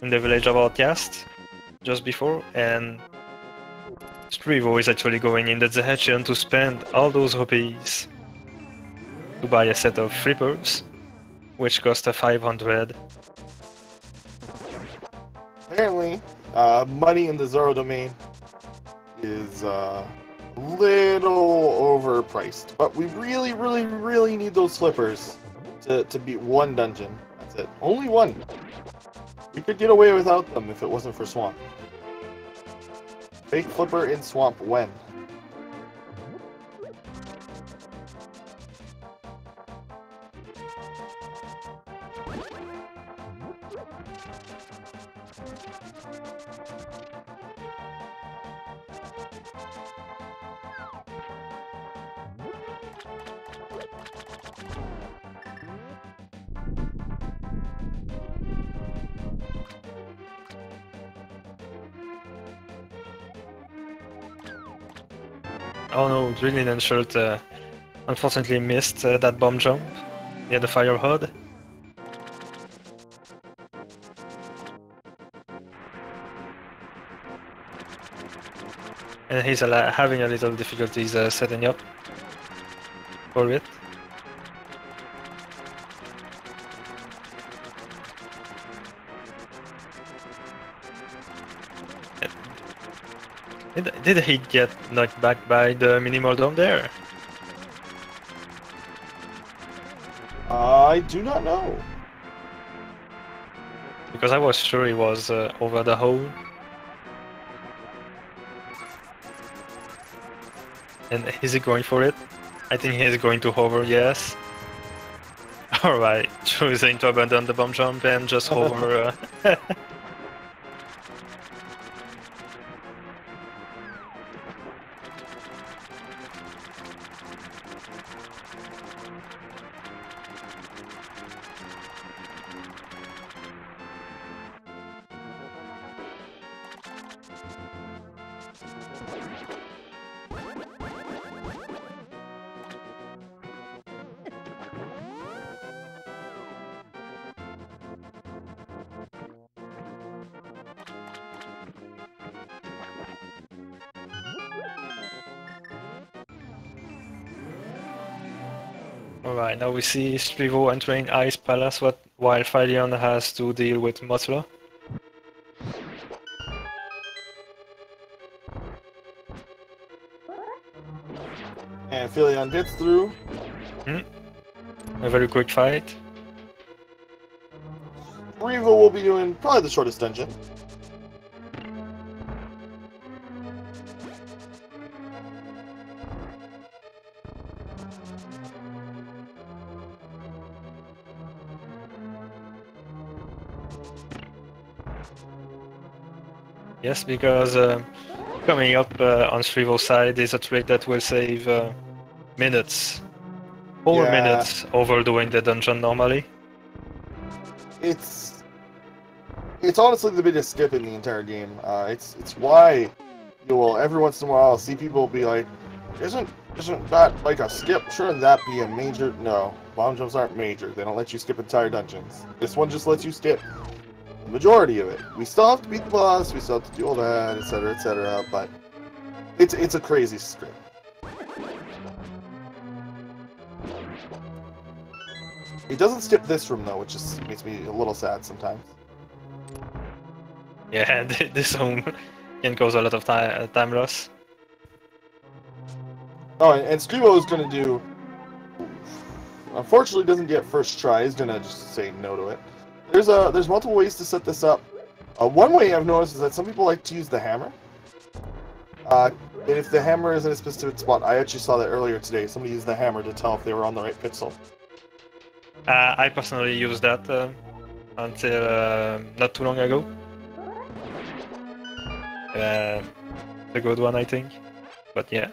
in the village of Outcast just before, and Screevo is actually going in the direction to spend all those rupees to buy a set of flippers, which cost 500. Apparently, money in the Zoro domain is little overpriced, but we really need those flippers to beat one dungeon. That's it. Only one. We could get away without them if it wasn't for Swamp. Fake flipper in Swamp when? Oh no, Greenlinenshirt unfortunately missed that bomb jump near the fire hood. And he's having a little difficulties setting up for it. Did he get knocked back by the minimal dome there? I do not know. Because I was sure he was over the hole. And is he going for it? I think he's going to hover, yes. Alright, choosing to abandon the bomb jump and just hover. Alright, now we see Screevo entering Ice Palace while Fylion has to deal with Mothula. And Fylion gets through. A very quick fight. Screevo will be doing probably the shortest dungeon. Yes, because Coming up on Screevo's side is a trick that will save minutes. 4 minutes overdoing the dungeon normally. It's honestly the biggest skip in the entire game. It's why you will every once in a while see people be like, isn't that like a skip? Shouldn't that be a major? No, bomb jumps aren't major. They don't let you skip entire dungeons. This one just lets you skip the majority of it. We still have to beat the boss. We still have to do all that, etc., etc. But it's a crazy script. It doesn't skip this room though, which just makes me a little sad sometimes. Yeah, this room can cause a lot of time loss. Oh, and Screevo is going to do... Unfortunately, doesn't get first try. He's going to just say no to it. There's multiple ways to set this up. One way I've noticed is that some people like to use the hammer. And if the hammer is in a specific spot, I actually saw that earlier today. Somebody used the hammer to tell if they were on the right pixel. I personally used that until not too long ago. A good one, I think. But yeah.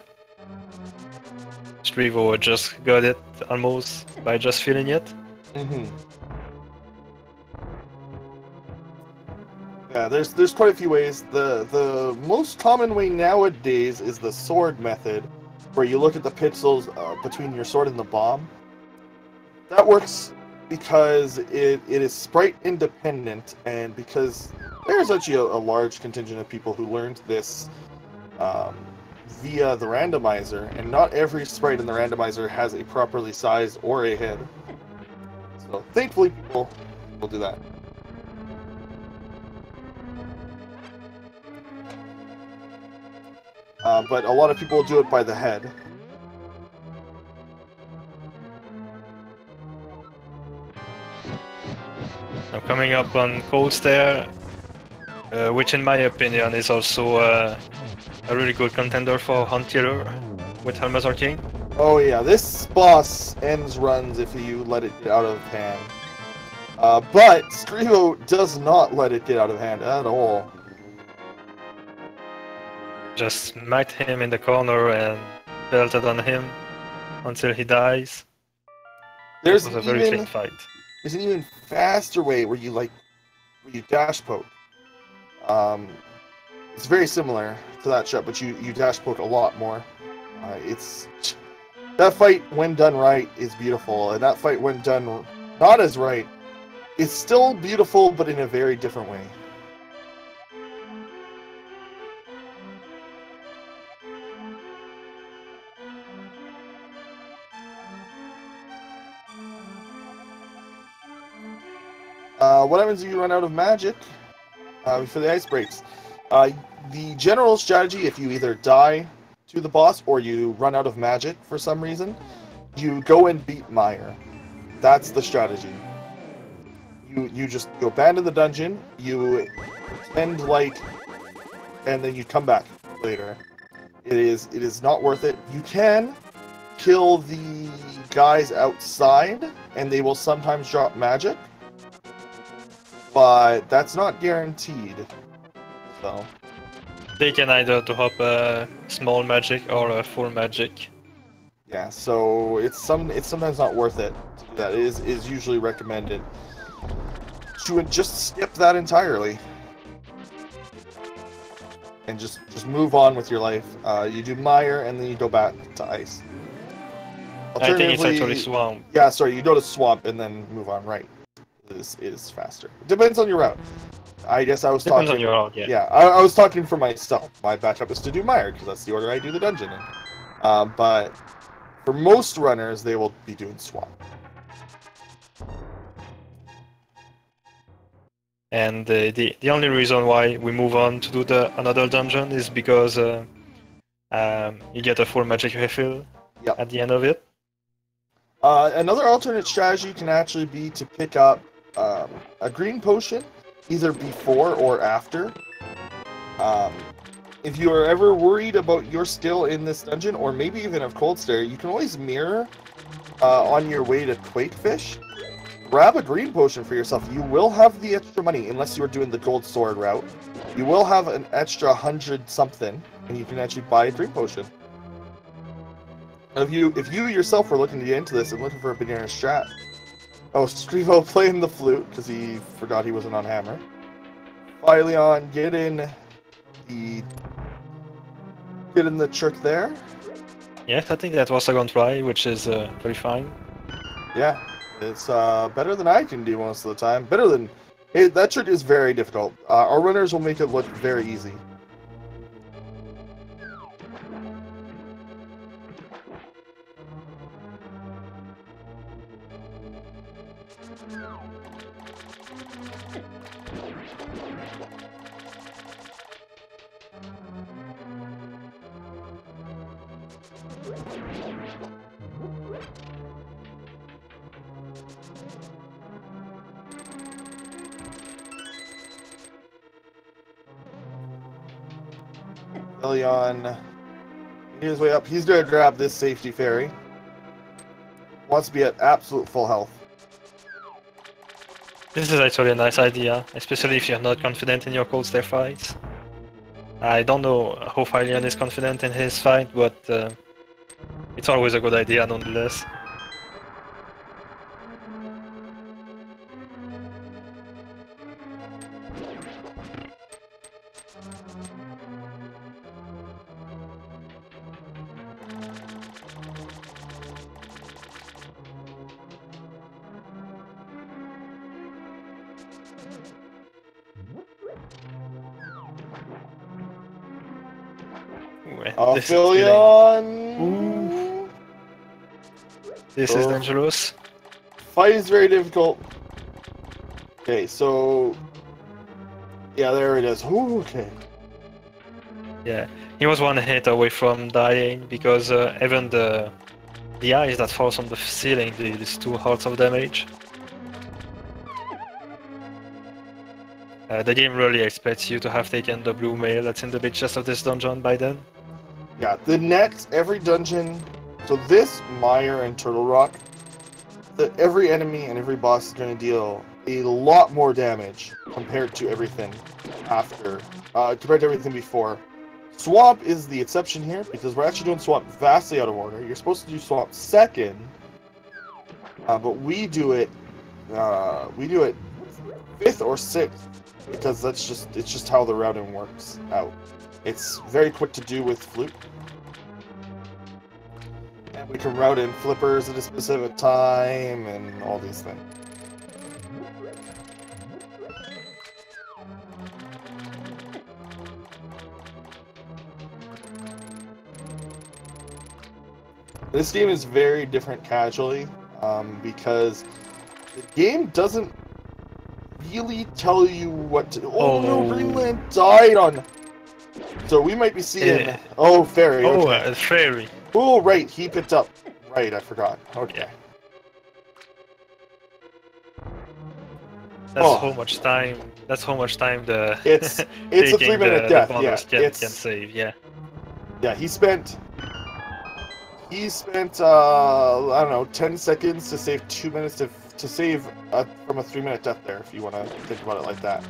Screevo just got it almost by just feeling it. Mm-hmm. Yeah, there's quite a few ways. The most common way nowadays is the sword method, where you look at the pixels between your sword and the bomb. That works because it is sprite independent, and because there's actually a large contingent of people who learned this via the randomizer, and not every sprite in the randomizer has a properly sized or a head. So thankfully people will do that. But a lot of people will do it by the head. Now coming up on Cold Stair, which in my opinion is also a really good contender for Hunt Killer with Helmet Arcane. Oh yeah, this boss ends runs if you let it get out of hand. But Screevo does not let it get out of hand at all. Just smacked him in the corner and belted on him until he dies. It was a very clean fight. There's an even faster way where you dash poke. It's very similar to that shot, but you dash poke a lot more. That fight when done right is beautiful, and that fight when done not as right is still beautiful, but in a very different way. What happens if you run out of magic for the ice breaks? The general strategy, if you either die to the boss or you run out of magic for some reason, you go and beat Meyer. That's the strategy. You abandon the dungeon, you pretend like, and then you come back later. It is not worth it. You can kill the guys outside, and they will sometimes drop magic. But that's not guaranteed. So they can either drop a small magic or a full magic. Yeah, so it's sometimes not worth it. That is usually recommended to just skip that entirely and just move on with your life. You do Meyer and then you go back to ice. I think it's actually swamp. Yeah, sorry, you go to swamp and then move on. Right. This is faster. Depends on your route. I guess I was Depends talking. On your route, yeah. Yeah, I was talking for myself. My backup is to do Meyer because that's the order I do the dungeon in. But for most runners, they will be doing swamp. And the only reason why we move on to do another dungeon is because you get a full magic refill at the end of it. Another alternate strategy can actually be to pick up a green potion, either before or after. If you are ever worried about your skill in this dungeon, or maybe even of Cold Stair, you can always mirror on your way to Quakefish. Grab a green potion for yourself. You will have the extra money, unless you are doing the gold sword route. You will have an extra 100 something and you can actually buy a Dream Potion. If you yourself were looking to get into this and looking for a beginner strat, oh, Screevo playing the flute because he forgot he wasn't on hammer. Fylion, get in the trick there. Yes, I think that was a good try, which is very fine. Yeah, it's better than I can do most of the time. Better than that trick is very difficult. Our runners will make it look very easy. Fylion, his way up. He's going to grab this safety fairy. Wants to be at absolute full health. This is actually a nice idea, especially if you're not confident in your cold stare fights. I don't know how Fylion is confident in his fight, but it's always a good idea nonetheless. Oh, This Fylion! This is dangerous. Fight is very difficult. Okay, so... Yeah, there it is. Ooh, okay. Yeah, he was one hit away from dying because even the eyes that fall from the ceiling did 2 hearts of damage. The game really expects you to have taken the blue mail that's in the big chest of this dungeon by then. Yeah, the next, every dungeon... So this, Mire, and Turtle Rock, every enemy and every boss is going to deal a lot more damage compared to everything after, compared to everything before. Swamp is the exception here because we're actually doing Swamp vastly out of order. You're supposed to do Swamp second, but we do it 5th or 6th because it's just how the routing works out. It's very quick to do with Flute. And we can route in flippers at a specific time and all these things. This game is very different casually because the game doesn't really tell you what to... Oh no, Greenland died on... So we might be seeing... Oh, fairy. Oh, okay. a fairy. Oh, right, he picked up. Right, I forgot. Okay. Yeah. That's how much time. That's how much time the. It's a 3-minute death. Yeah, can save. Yeah. Yeah, he spent. I don't know, 10 seconds to save 2 minutes to save from a 3-minute death there. If you want to think about it like that.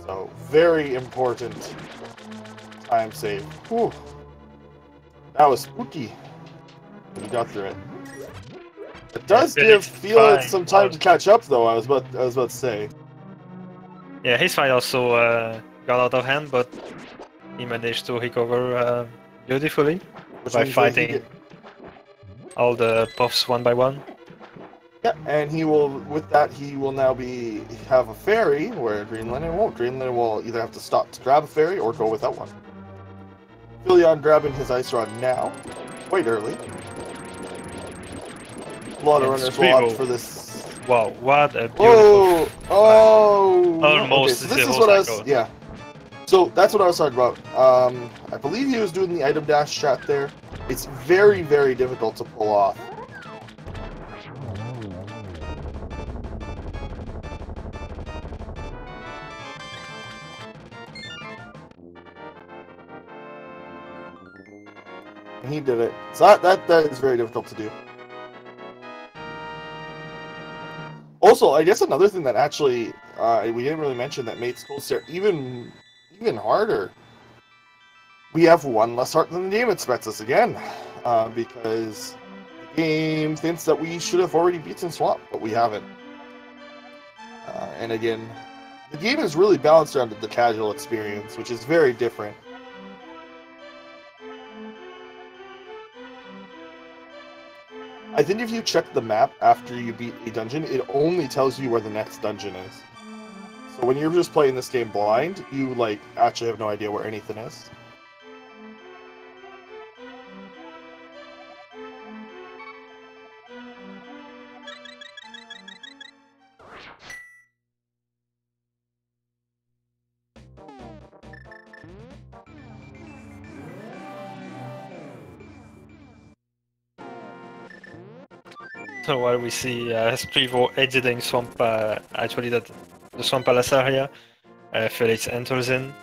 So very important time save. Whew. That was spooky. We got through it. It does give Fylion some time to catch up, though. I was about to say. Yeah, his fight also got out of hand, but he managed to recover beautifully by fighting all the puffs one by one. Yeah, and he will. With that, he will now have a fairy where Greenlineman won't. Greenlineman will either have to stop to grab a fairy or go without one. Fylion grabbing his ice rod now, quite early. A lot of runners will opt for this. Wow, what a beautiful... Oh! Almost. Okay, so this is what I was... Yeah. So, that's what I was talking about. I believe he was doing the item dash strat there. It's very, very difficult to pull off. And he did it. So that is very difficult to do. Also, I guess another thing that actually we didn't really mention that made Cold Stare even harder we have one less heart than the game expects us again, because the game thinks that we should have already beaten Swamp, but we haven't. And again, the game is really balanced around the casual experience, which is very different. I think if you check the map after you beat a dungeon, it only tells you where the next dungeon is. So when you're just playing this game blind, you like actually have no idea where anything is. So while we see Screevo exiting Swamp, actually the Swamp Palace area, Felix enters in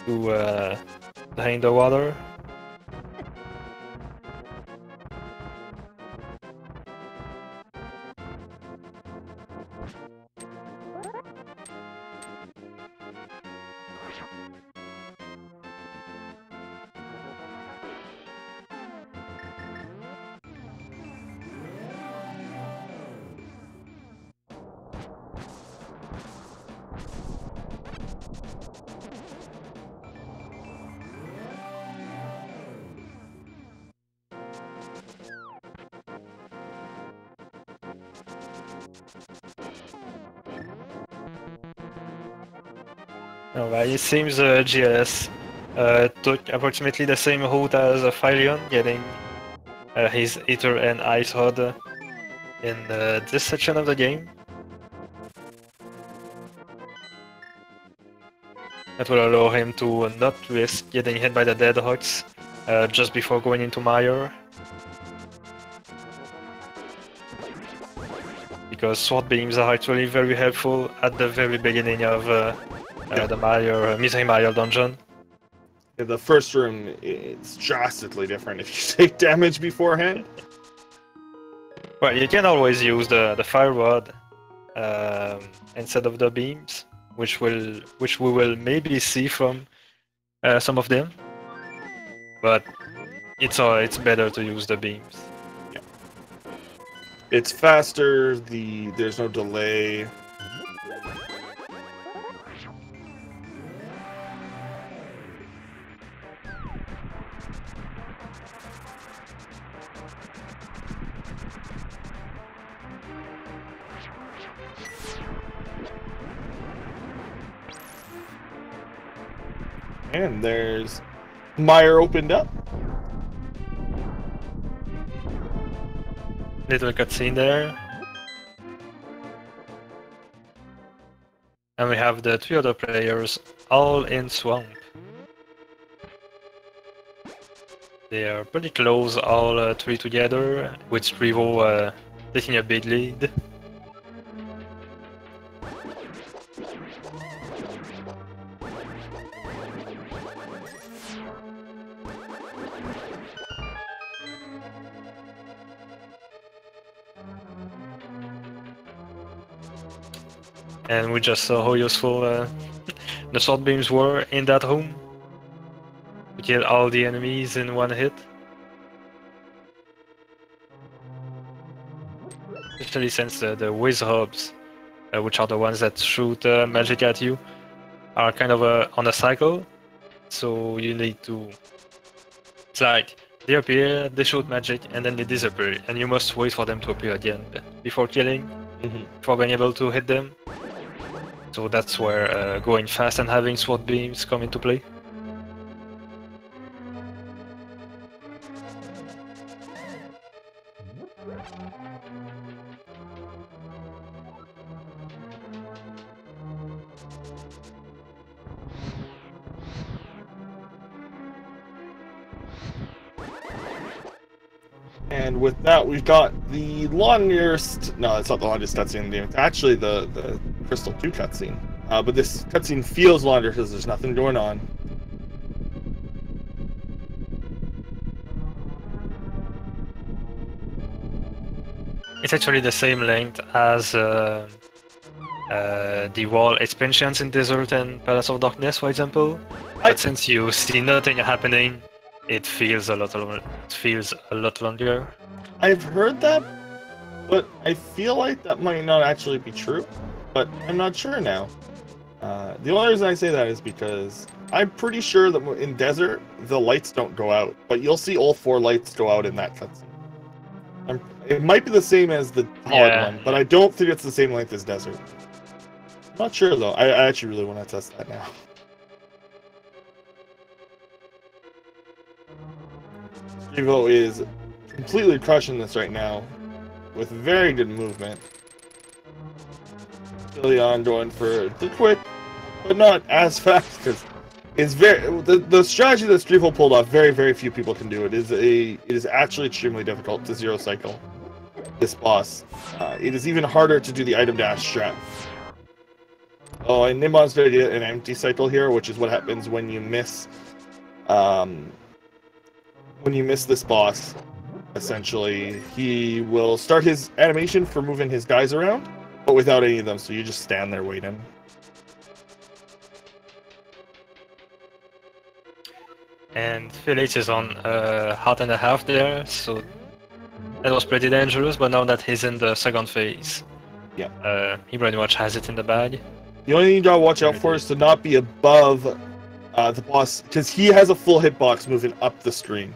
to drain the water. Alright, it seems GLS took approximately the same route as Fylion, getting his Ether and Ice Rod in this section of the game. That will allow him to not risk getting hit by the Dead Rocks just before going into Mire. Because Sword Beams are actually very helpful at the very beginning of the Misery Mire dungeon. Yeah, the first room is drastically different if you take damage beforehand. Well, you can always use the Fire Rod instead of the beams, which we will maybe see from some of them. But it's better to use the beams. Yeah. It's faster. There's no delay. And there's Mire opened up. Little cutscene there. And we have the 3 other players all in Swamp. They are pretty close, all 3 together, with Screevo taking a big lead. And we just saw how useful the sword beams were in that room to kill all the enemies in one hit. Especially since the whiz hubs, which are the ones that shoot magic at you, are kind of on a cycle. So you need to... It's like, they appear, they shoot magic, and then they disappear. And you must wait for them to appear again before killing, before being able to hit them. So that's where going fast and having sword beams come into play. And with that, we've got the longest... No, it's not the longest cutscene in the game. It's actually the Crystal 2 cutscene. But this cutscene feels longer because there's nothing going on. It's actually the same length as the wall expansions in Desert and Palace of Darkness, for example. But since you see nothing happening, it feels a lot longer. I've heard that, but I feel like that might not actually be true. But I'm not sure now. The only reason I say that is because I'm pretty sure that in Desert, the lights don't go out. But you'll see all 4 lights go out in that cutscene. It might be the same as the Hard one, but I don't think it's the same length as Desert. I'm not sure, though. I actually really want to test that now. Screevo is completely crushing this right now, with very good movement. Fylion going for the quick, but not as fast, because it's the strategy that Screevo pulled off. Very few people can do it. It is actually extremely difficult to zero cycle this boss. It is even harder to do the item dash strat. Oh, and Nimbon's going to get an empty cycle here, which is what happens when you miss this boss. Essentially, he will start his animation for moving his guys around, but without any of them, so you just stand there waiting. And Felix is on heart and a half there, so that was pretty dangerous, but now that he's in the second phase, he pretty much has it in the bag. The only thing you gotta watch out for is to not be above the boss, because he has a full hitbox moving up the screen.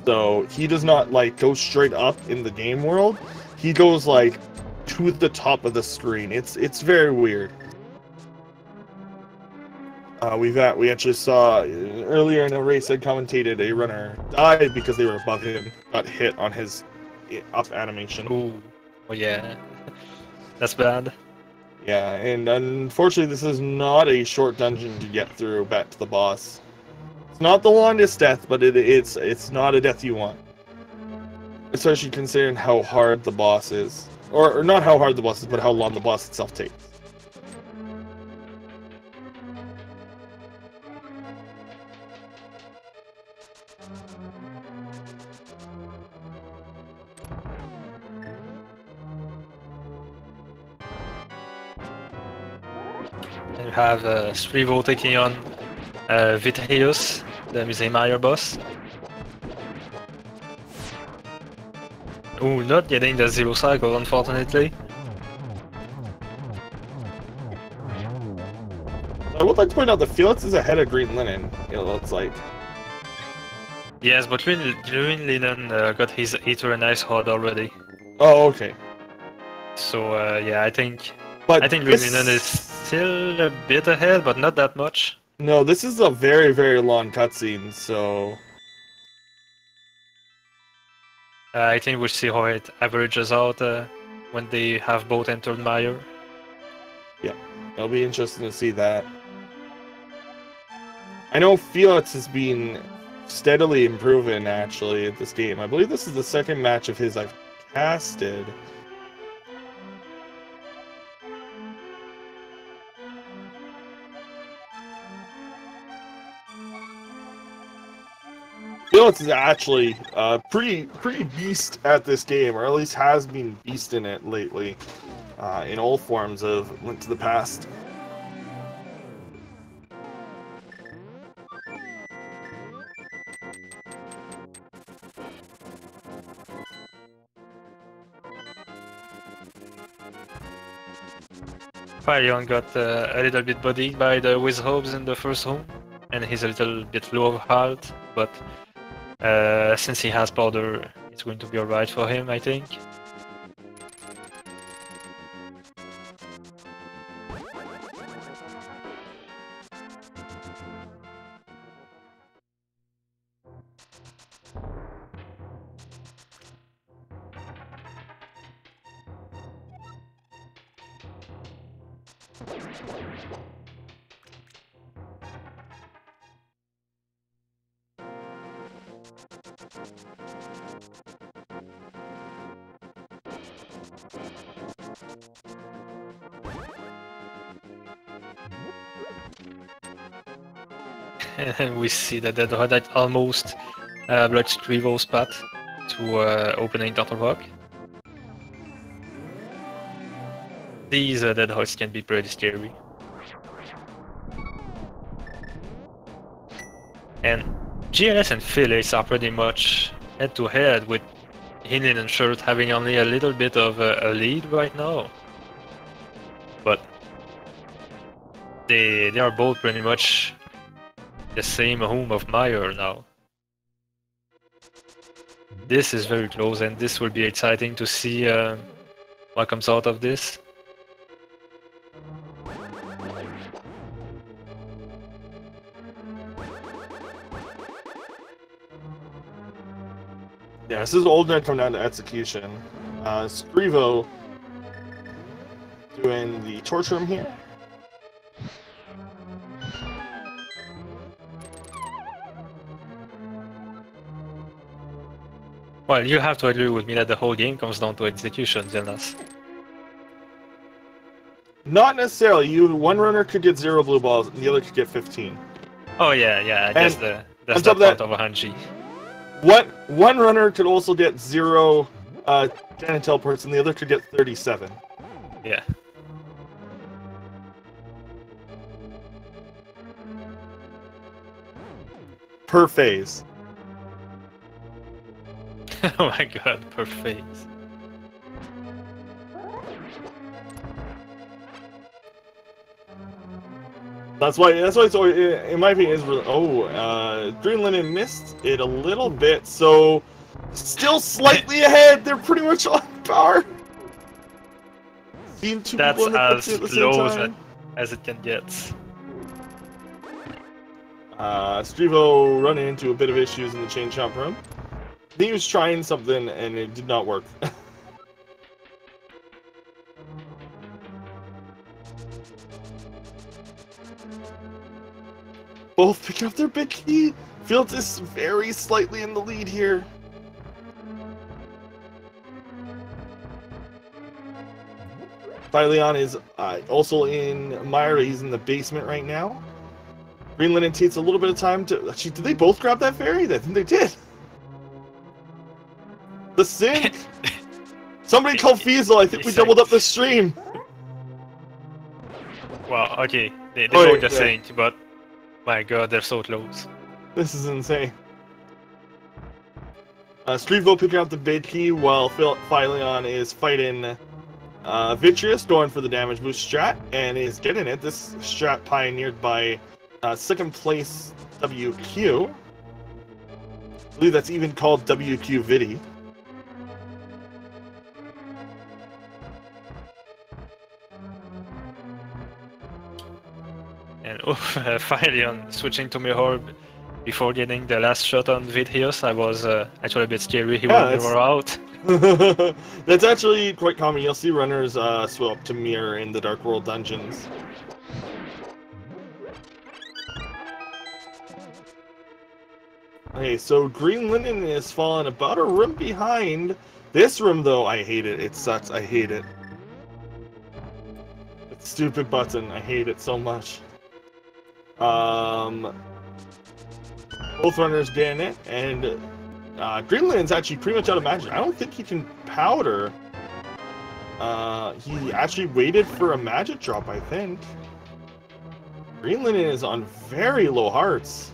So he does not like go straight up in the game world. He goes like to the top of the screen. It's very weird. We actually saw earlier in a race I commentated, a runner died because they were above him, got hit on his up animation. Ooh, well, yeah, that's bad. Yeah, and unfortunately this is not a short dungeon to get through back to the boss. It's not the longest death, but it's not a death you want. Especially considering how hard the boss is. Or not how hard the boss is, but how long the boss itself takes. And you have Screevo taking on Viteus, the Museum Higher boss. Ooh, not getting the zero cycle, unfortunately. I would like to point out that Felix is ahead of Green Linen, it looks like. Yes, but Green Linen got his Ether and Ice Horde already. Oh, okay. So, yeah, I think Green Linen is still a bit ahead, but not that much. No, this is a very long cutscene, so... I think we'll see how it averages out when they have both entered Mire. Yeah, it'll be interesting to see that. I know Felix has been steadily improving, actually, at this game. I believe this is the second match of his I've casted. Felix is actually pretty beast at this game, or at least has been beast in it lately, in all forms of Link to the Past. Fylion got a little bit bodied by the Wizhobs in the first room, and he's a little bit low of health, but since he has powder, it's going to be alright for him, I think. And we see that the Dead almost blocks Screevo's path to opening Turtle Rock. these dead hogs can be pretty scary. And GLS and Felix are pretty much head-to-head, with Greenlinenshirt having only a little bit of a lead right now. But they are both pretty much the same home of Meyer now. This is very close, and this will be exciting to see what comes out of this. Yeah, this is old enough to come down to execution. Screevo doing the torch room here. Well, you have to agree with me that the whole game comes down to execution, Zeldas. Not necessarily. One runner could get 0 blue balls, and the other could get 15. Oh yeah, I guess that's the point of a Hanji. One runner could also get 0 cannon teleports, and the other could get 37. Yeah. Per phase. Oh my god, per phase. That's why it's always, in my opinion, is really. Oh, Green Linen missed it a little bit, so still slightly ahead. They're pretty much on par. Seeing two That's people in the as picture at the same close time. as it can get. Screevo running into a bit of issues in the chain chomp room. He was trying something and it did not work. Both pick up their big key. Fields is very slightly in the lead here. Fylion is also in Meyer. He's in the basement right now. Green Linen takes a little bit of time to. Actually, did they both grab that fairy? I think they did. The sync. Somebody called Fiesel. I think we doubled up the stream. Well, okay, they both the sync, but my god, they're so close. This is insane. Screevo picking up the big key while Fylion is fighting Vitreous, going for the damage boost strat, and is getting it. This strat pioneered by second place WQ. I believe that's even called WQ Vidi. And Fylion switching to Mirror before getting the last shot on Vitreous. I was actually a bit scary when we were out. That's actually quite common. You'll see runners swap to Mirror in the Dark World dungeons. Okay, so Green Linen is falling about a room behind. This room, though, I hate it. It sucks. I hate it. That stupid button. I hate it so much. Both runners getting it, and Green Linen's actually pretty much out of magic. I don't think he can powder. He actually waited for a magic drop, I think. Green Linen is on very low hearts.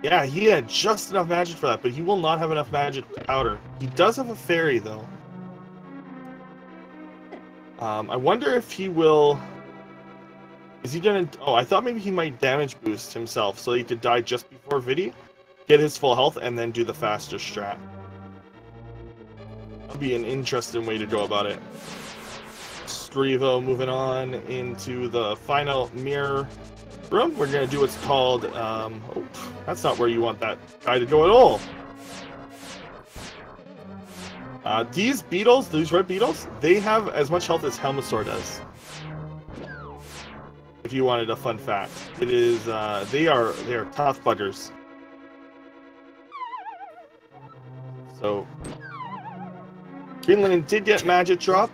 Yeah, he had just enough magic for that, but he will not have enough magic to powder. He does have a fairy, though. I wonder if he will... Is he gonna... Oh, I thought maybe he might damage boost himself so he could die just before Vidi, get his full health, and then do the faster strat. That would be an interesting way to go about it. Screevo moving on into the final mirror room. We're gonna do what's called... oh, that's not where you want that guy to go at all. These beetles, these red beetles, they have as much health as Helmasaur does. If you wanted a fun fact, it is they are tough buggers. So Green Linen did get magic drop.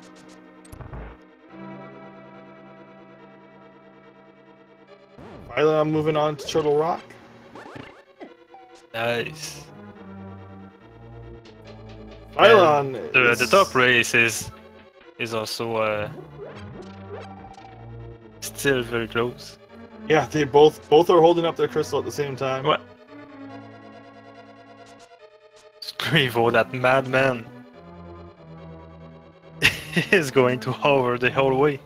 Finally, I'm moving on to Turtle Rock. Nice. Fylion The top race is also still very close. Yeah, they both are holding up their crystal at the same time. What? Screevo, that madman, is going to hover the whole way.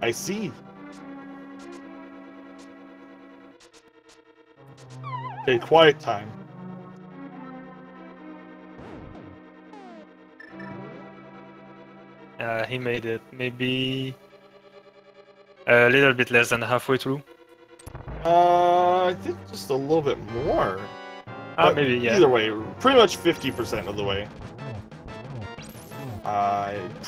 I see. Okay, quiet time. He made it maybe a little bit less than halfway through. I think just a little bit more. Maybe, yeah. Either way, pretty much 50% of the way.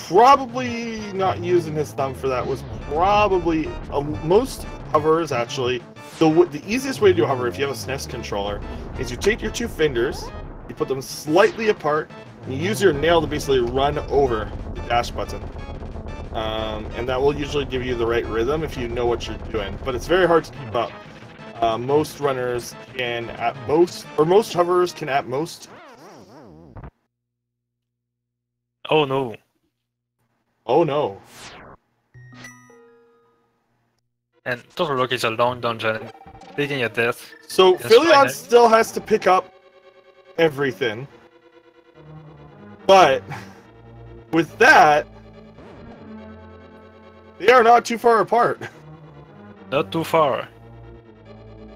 Probably not using his thumb for that was probably most hovers actually. The easiest way to do a hover if you have a SNES controller is you take your two fingers, you put them slightly apart, and you use your nail to basically run over the dash button. And that will usually give you the right rhythm if you know what you're doing. But it's very hard to keep up. Most runners can at most, or most hoverers can at most. Oh no. Oh no. And Total Rock is a long dungeon, taking a death. So Fylion still has to pick up everything. But with that, they are not too far apart. Not too far.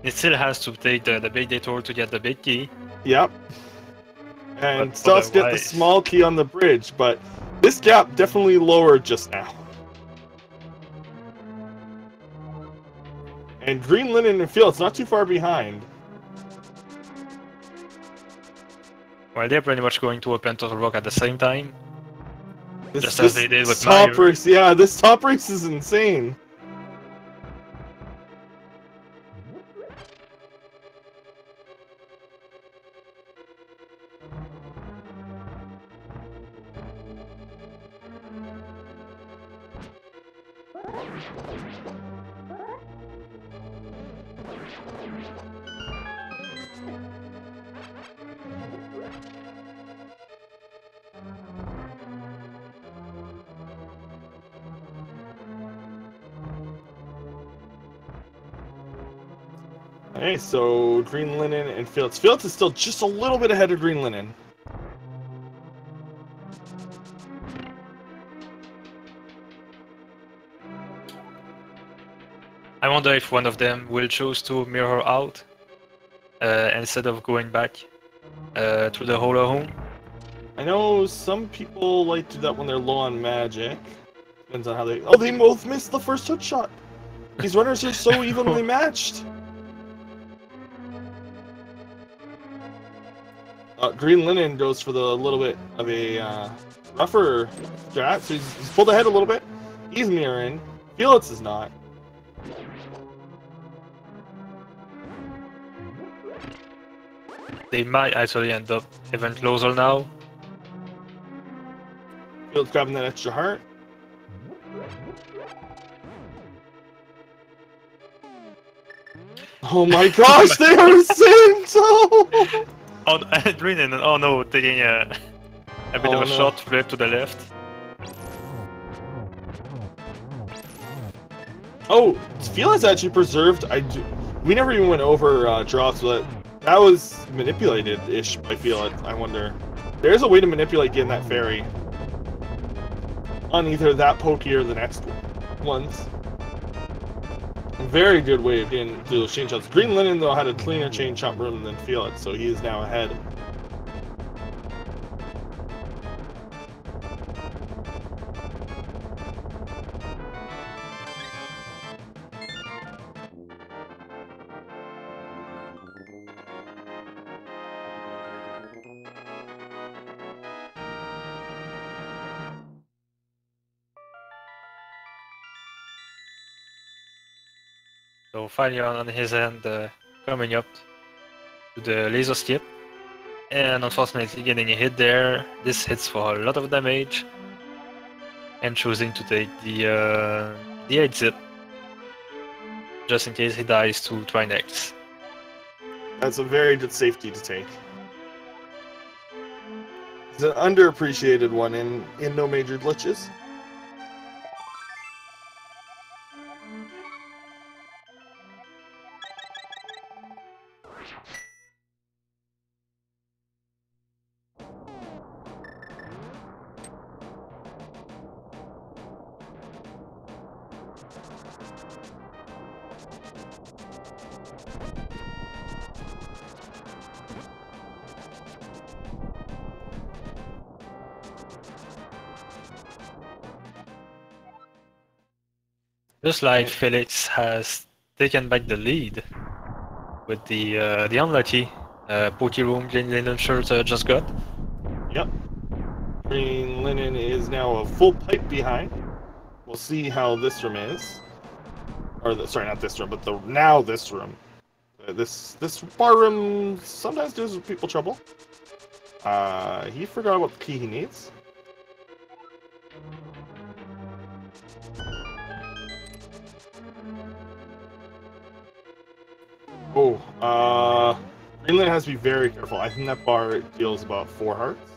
It still has to take the big detour to get the big key. Yep. And But still has to get the small key on the bridge, but this gap definitely lowered just now. And Green Linen and Field's not too far behind. Well, they're pretty much going to open Total Rock at the same time. Just as they did with top Mario. race. Yeah, this top race is insane. Okay, so Green Linen and Fields. Fields is still just a little bit ahead of Green Linen. I wonder if one of them will choose to mirror out instead of going back through the hole home. I know some people like to do that when they're low on magic. Depends on how they... Oh, they both missed the first hook shot! These runners are so evenly matched! Green Linen goes for the little bit of a rougher strat, so he's pulled ahead a little bit. He's mirroring. Felix is not. They might actually end up even closer now. Felix grabbing that extra heart. Oh my gosh, they are the same too! Oh, Green and oh no, taking a bit of a short flip to the left. Oh, Felix actually preserved. We never even went over drops, but that was manipulated-ish by Felix. I wonder. There's a way to manipulate getting that fairy on either that pokey or the next ones. Very good way of getting through those chain shots. Green Linen, though, had a cleaner chain chomp rhythm than Felix, so he is now ahead. So Fylion on his end coming up to the laser skip. And unfortunately getting a hit there. This hits for a lot of damage. And choosing to take the exit. Just in case he dies to try next. That's a very good safety to take. It's an underappreciated one in No Major Glitches. Just like Felix has taken back the lead with the unlucky Poke Room Greenlinenshirt just got. Yep. Green Linen is now a full pipe behind. We'll see how this room is. Sorry, not this room, but this room. This bar room sometimes gives people trouble. He forgot what key he needs. Oh, Greenland has to be very careful. I think that bar deals about 4 hearts.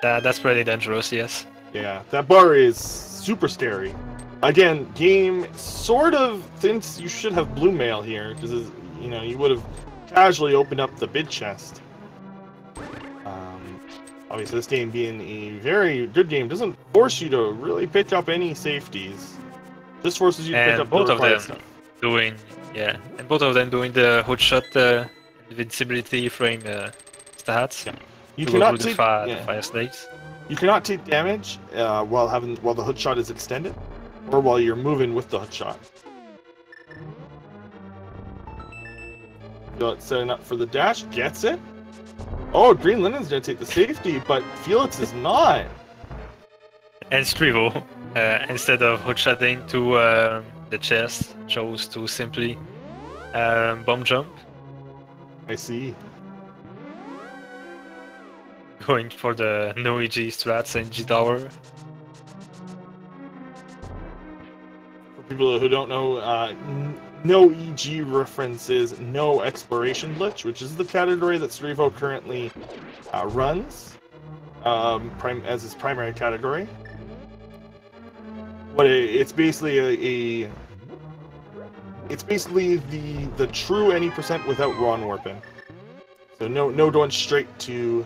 That's pretty dangerous, yes. Yeah, that bar is super scary. Again, game sort of thinks you should have blue mail here, because you know you would have casually opened up the bid chest. Obviously, this game being a very good game doesn't force you to really pick up any safeties. This forces you to pick up both the of them stuff. and both of them doing the hoodshot invincibility frame stats. Yeah. You cannot take fire snakes. You cannot take damage while the hoodshot is extended, or while you're moving with the hoodshot. Setting up for the dash, gets it. Oh, Green Linen's gonna take the safety, but Felix is not. And Screevo, instead of hoodshotting to the chest, chose to simply bomb jump. I see. Going for the no EG strats in G Tower. For people who don't know, no EG references no exploration glitch, which is the category that Screevo currently runs as his primary category. But it's basically it's basically the true any percent without Ron warping. So no going straight to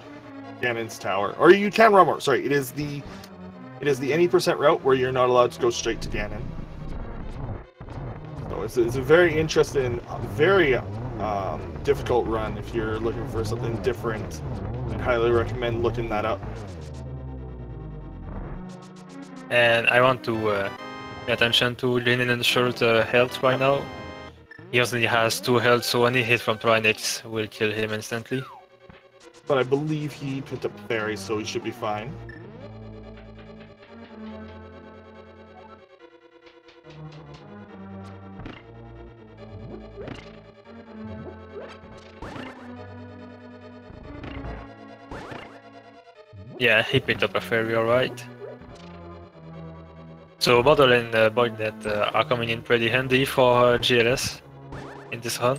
Ganon's tower, or you can run warp. Sorry, it is the any percent route where you're not allowed to go straight to Ganon. So it's a very interesting, very difficult run if you're looking for something different. I'd highly recommend looking that up. And I want to pay attention to Greenlinenshirt health right now. He only has 2 health, so any hit from Trinix will kill him instantly. But I believe he picked up Fairy, so he should be fine. Yeah, he picked up a Fairy, alright. So Bottle and Boynet are coming in pretty handy for GLS in this run.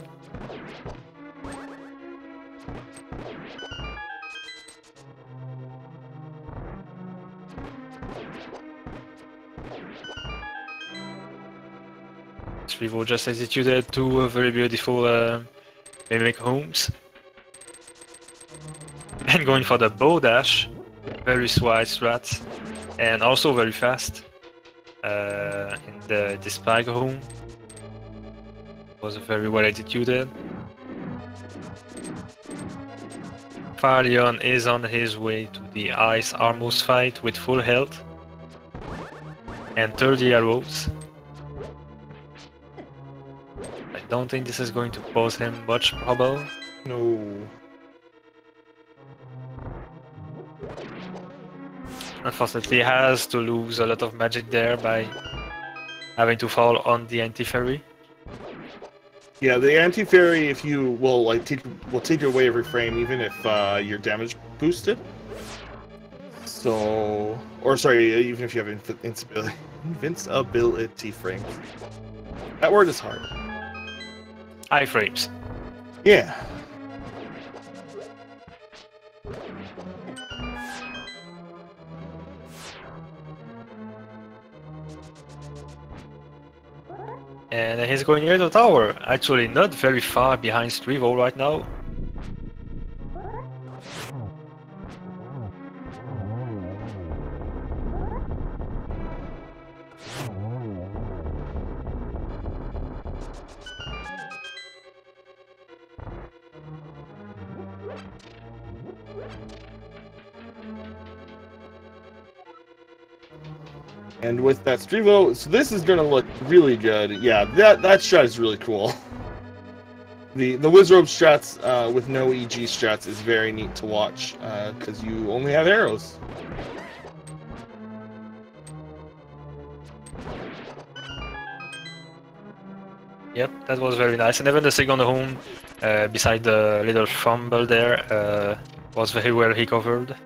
Screevo just executed 2 very beautiful mimic homes. And going for the bow dash, very wide strat, and also very fast in the spike home. Was very well executed. Fylion is on his way to the Ice Armos fight with full health and 30 arrows. I don't think this is going to pose him much trouble. No. Unfortunately, he has to lose a lot of magic there by having to fall on the anti-fairy. Yeah, the anti-fairy, if you will take away every frame, even if your damage boosted. So, or sorry, even if you have invincibility frames. That word is hard. Iframes. Yeah. And he's going near the tower. Actually, not very far behind Screevo right now. And with that Screevo, so this is gonna look really good. Yeah, that strat is really cool. The Wizrobe strats with no EG strats is very neat to watch because you only have arrows. Yep, that was very nice. And even the second home beside the little fumble there was very well recovered.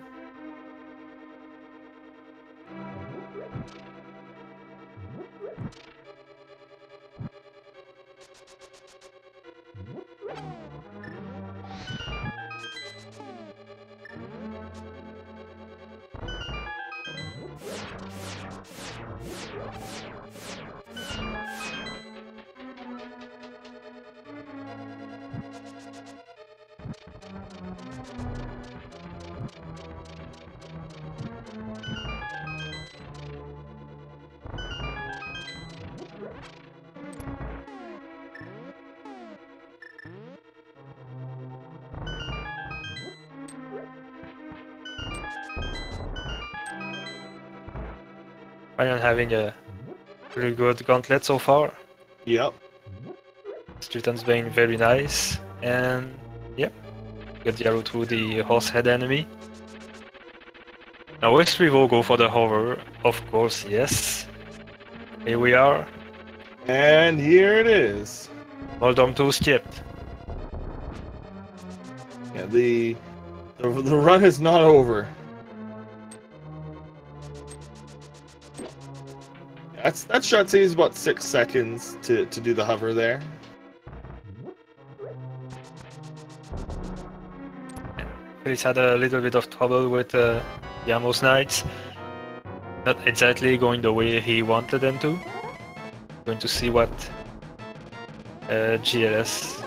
Fylion having a pretty good gauntlet so far. Yep. Stritan's been very nice, and yep, get the arrow through the horse head enemy. Now Screevo go for the hover, of course, yes. Here we are. And here it is. Moldom 2 skipped. Yeah, the run is not over. That shot saves about 6 seconds to do the hover there. He's had a little bit of trouble with the Yamos Knights. Not exactly going the way he wanted them to. Going to see what GLS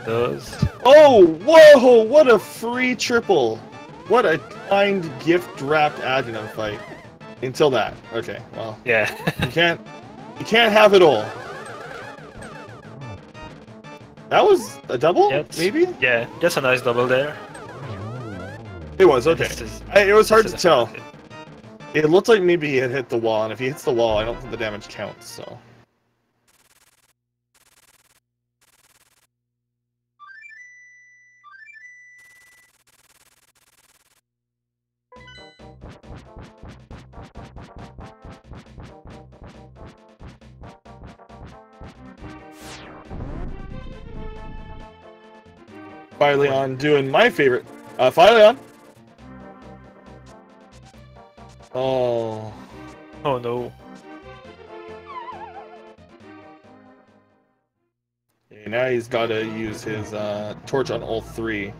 does. Oh, whoa! What a free triple! What a kind gift-wrapped Adjunum fight. Until that. Okay, well. Yeah. you can't have it all. That was a double? Yeah, maybe? Yeah, that's a nice double there. It was, okay. It was hard to tell. Effective. It looked like maybe he had hit the wall, and if he hits the wall, I don't think the damage counts, so. Fylion doing my favorite. Fylion! Oh. Oh no. Okay, now he's got to use his torch on all 3.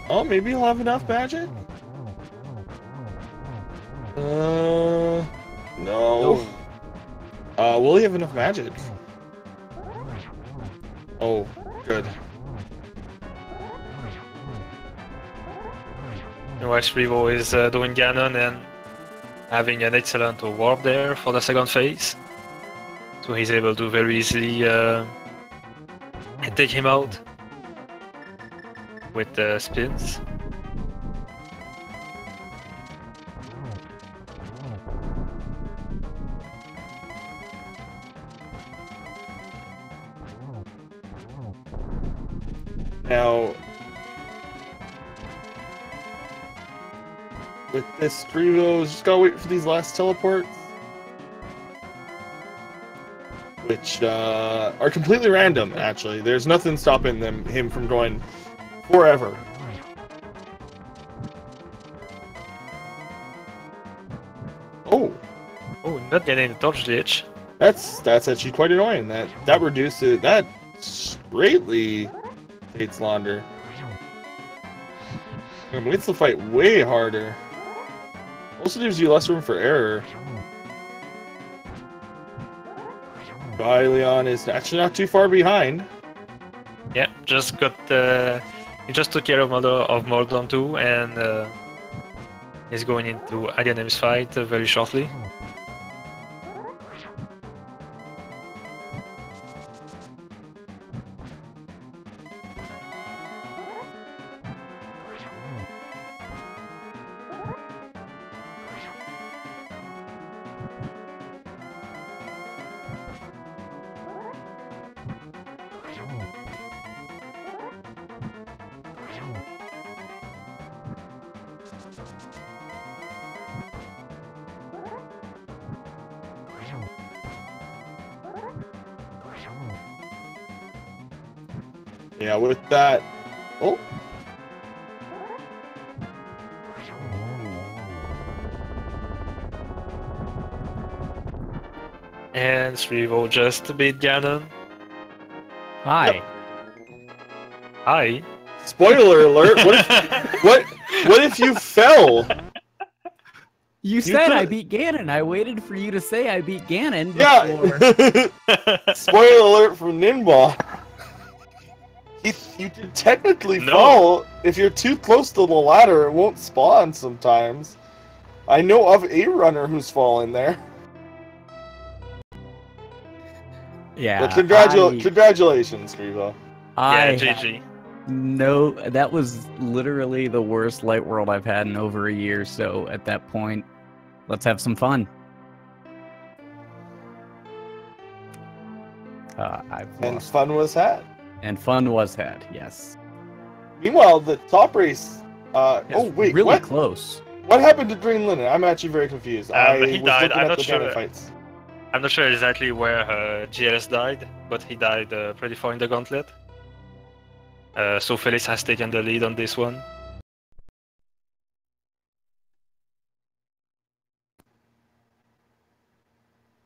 Oh, maybe he'll have enough magic? No. Will he have enough magic? Oh, good. Screevo is doing Ganon and having an excellent warp there for the second phase. So he's able to very easily take him out with the spins. Now, with this Screevo, just gotta wait for these last teleports, which are completely random. Actually, there's nothing stopping him from going forever. Oh, not getting the touch glitch. that's actually quite annoying. That reduces that greatly. Fates Launder. It makes the fight way harder. Also gives you less room for error. Fylion is actually not too far behind. Yeah, just got he just took care of Mordon too, and he's going into Alien fight very shortly. Yeah, with that. Oh. And Screevo just beat Ganon. Hi. Yep. Hi. Spoiler alert! What if you fell? You said I beat Ganon. I waited for you to say I beat Ganon before. Yeah. Spoiler alert from Ninball. You can technically No. fall if you're too close to the ladder. It won't spawn sometimes. I know of a runner who's fallen there. Yeah. But congratulations, Screevo. Yeah, GG. No, that was literally the worst Light World I've had in over a year. So at that point, let's have some fun. And fun was had. And fun was had, yes. Meanwhile, the top race. Oh wait, really what? close. What happened to Green Linen? I'm actually very confused. He died. Looking I'm at not the sure. Ganon fights. I'm not sure exactly where GLS died, but he died pretty far in the gauntlet. So Felix has taken the lead on this one.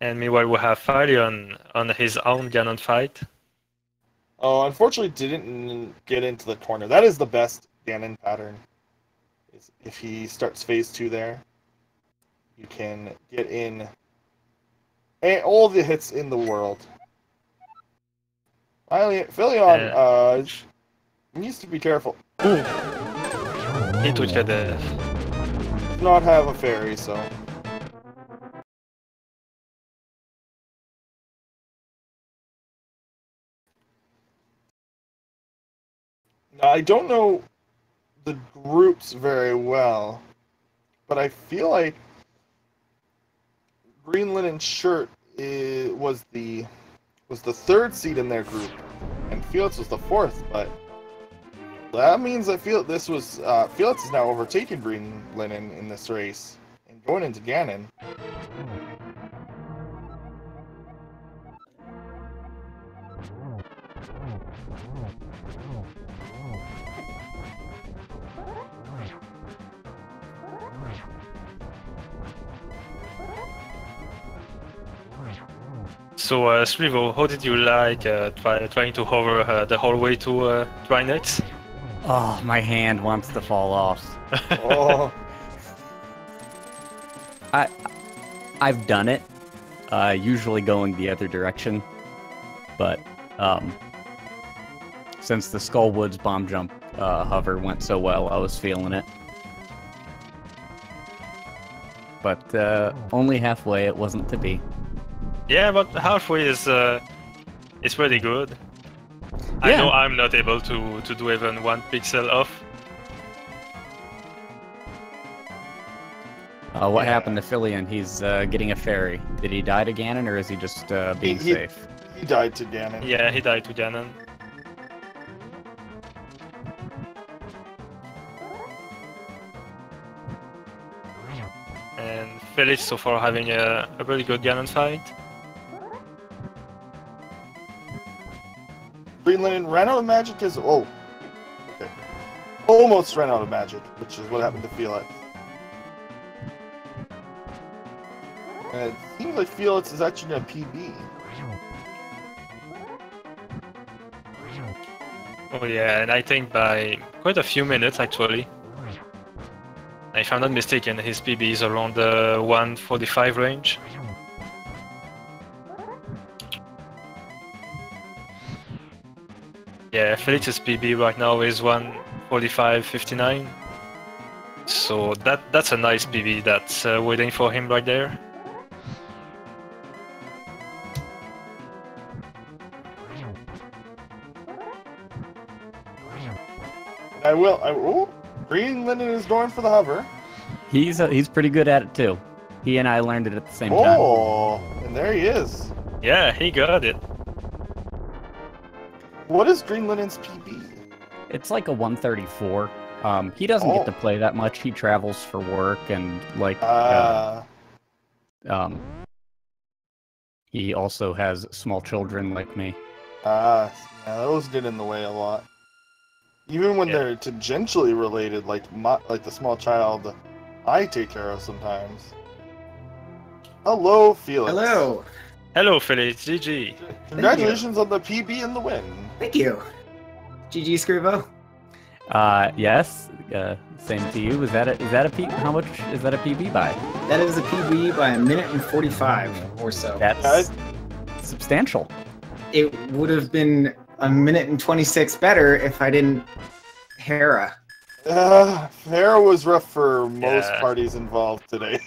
And meanwhile, we have Fylion on his own Ganon fight. Oh, unfortunately, didn't get into the corner. That is the best Ganon pattern. Is if he starts phase 2 there, you can get in and all the hits in the world. Finally, Fylion needs to be careful. He took a death. Does not have a fairy, so. Now, I don't know the groups very well, but I feel like Greenlinenshirt was the third seed in their group, and Felix was the fourth. But that means I feel this was Felix is now overtaking Green Linen in this race and going into Ganon. So, Screevo, how did you like trying to hover the whole way to Drynex? Oh, my hand wants to fall off. Oh, I've done it, usually going the other direction, but since the Skullwoods bomb jump hover went so well, I was feeling it. But only halfway, it wasn't to be. Yeah, but halfway is pretty good. I Yeah. know I'm not able to do even 1 pixel off. What Yeah. happened to Fylion? He's getting a fairy. Did he die to Ganon, or is he just being safe? he died to Ganon. Yeah, he died to Ganon. And Felix so far having a pretty good Ganon fight. Green Linen ran out of magic as okay. Almost ran out of magic, which is what happened to Felix. And it seems like Felix is actually going to PB. Oh yeah, and I think by quite a few minutes actually. If I'm not mistaken, his PB is around the 145 range. Yeah, Felix's PB right now is 145.59. So that's a nice PB that's waiting for him right there. Oh, Greenlinden is going for the hover. He's pretty good at it too. He and I learned it at the same time. Oh, and there he is. Yeah, he got it. What is Greenlinden's PB? It's like a 134. He doesn't get to play that much. He travels for work and he also has small children like me. Yeah, those get in the way a lot. Even when they're tangentially related, like the small child I take care of sometimes. Hello, Felix. Hello. Hello, Felix. GG. Congratulations on the PB and the win. Thank you. GG, Screevo. Yes. Same to you. Is that a P? How much is that a PB by? That is a PB by 1:45 or so. That's substantial. It would have been 1:26 better if I didn't Hera. Hera was rough for most parties involved today.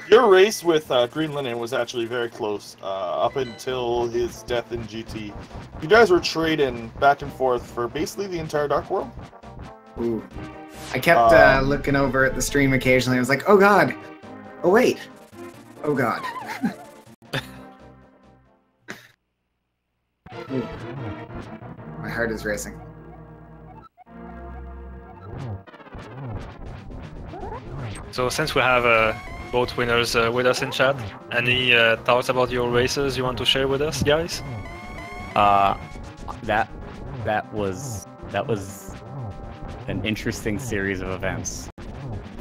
Your race with Greenlinden was actually very close, up until his death in GT. You guys were trading back and forth for basically the entire Dark World. Ooh. I kept looking over at the stream occasionally. I was like, oh god! Oh wait! Oh god. Ooh. My heart is racing. So since we have both winners with us in chat, any thoughts about your races you want to share with us, guys? That was an interesting series of events.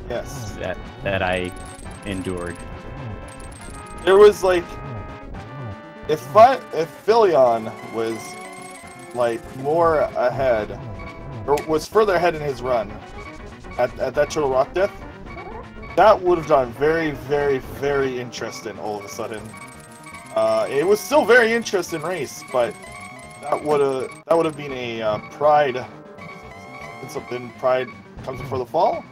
Yes. That I endured. There was like, if Fylion was like more ahead, or was further ahead in his run at that Turtle Rock death, that would have gotten very, very, very interesting all of a sudden. It was still very interesting race, but that would have been a Pride. Something Pride comes before the fall.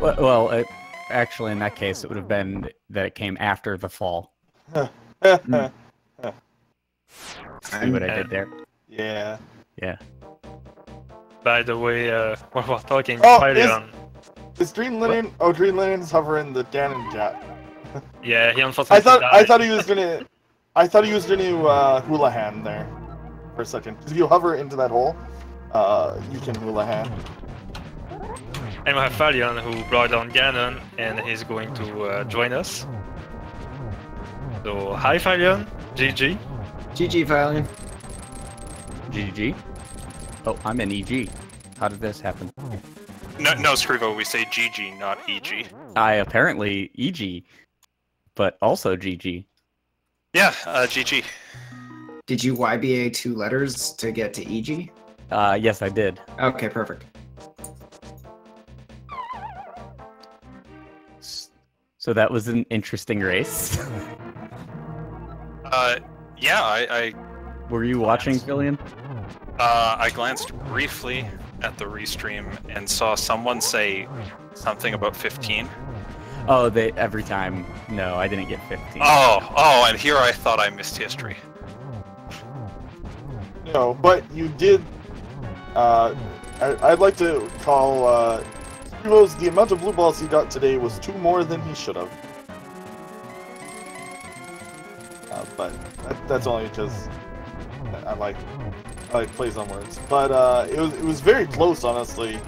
Well, actually, in that case, it would have been that it came after the fall. See what I did there? Yeah. Yeah. By the way, while we're talking, Fylion. Is Greenlinden? Oh, Greenlinden's hovering the Ganon Jet. Yeah, he unfortunately died. I thought he was gonna hula hand there for a second. If you hover into that hole, you can hula hand. And we have Fylion who brought down Ganon, and he's going to join us. So, hi Fylion, GG. GG, Fylion. GG. Oh, I'm an EG. How did this happen? No, Screevo, we say GG, not EG. I apparently EG, but also GG. Yeah, GG. Did you YBA 2 letters to get to EG? Yes, I did. Okay, perfect. So that was an interesting race. Yeah, I Were you watching, Fylion? I glanced briefly at the restream and saw someone say something about 15. Oh, every time. No, I didn't get 15. Oh, and here I thought I missed history. No, but you did. I'd like to call Screevo's the amount of blue balls he got today was 2 more than he should have. But that's only because I like plays on words. But it was very close, honestly,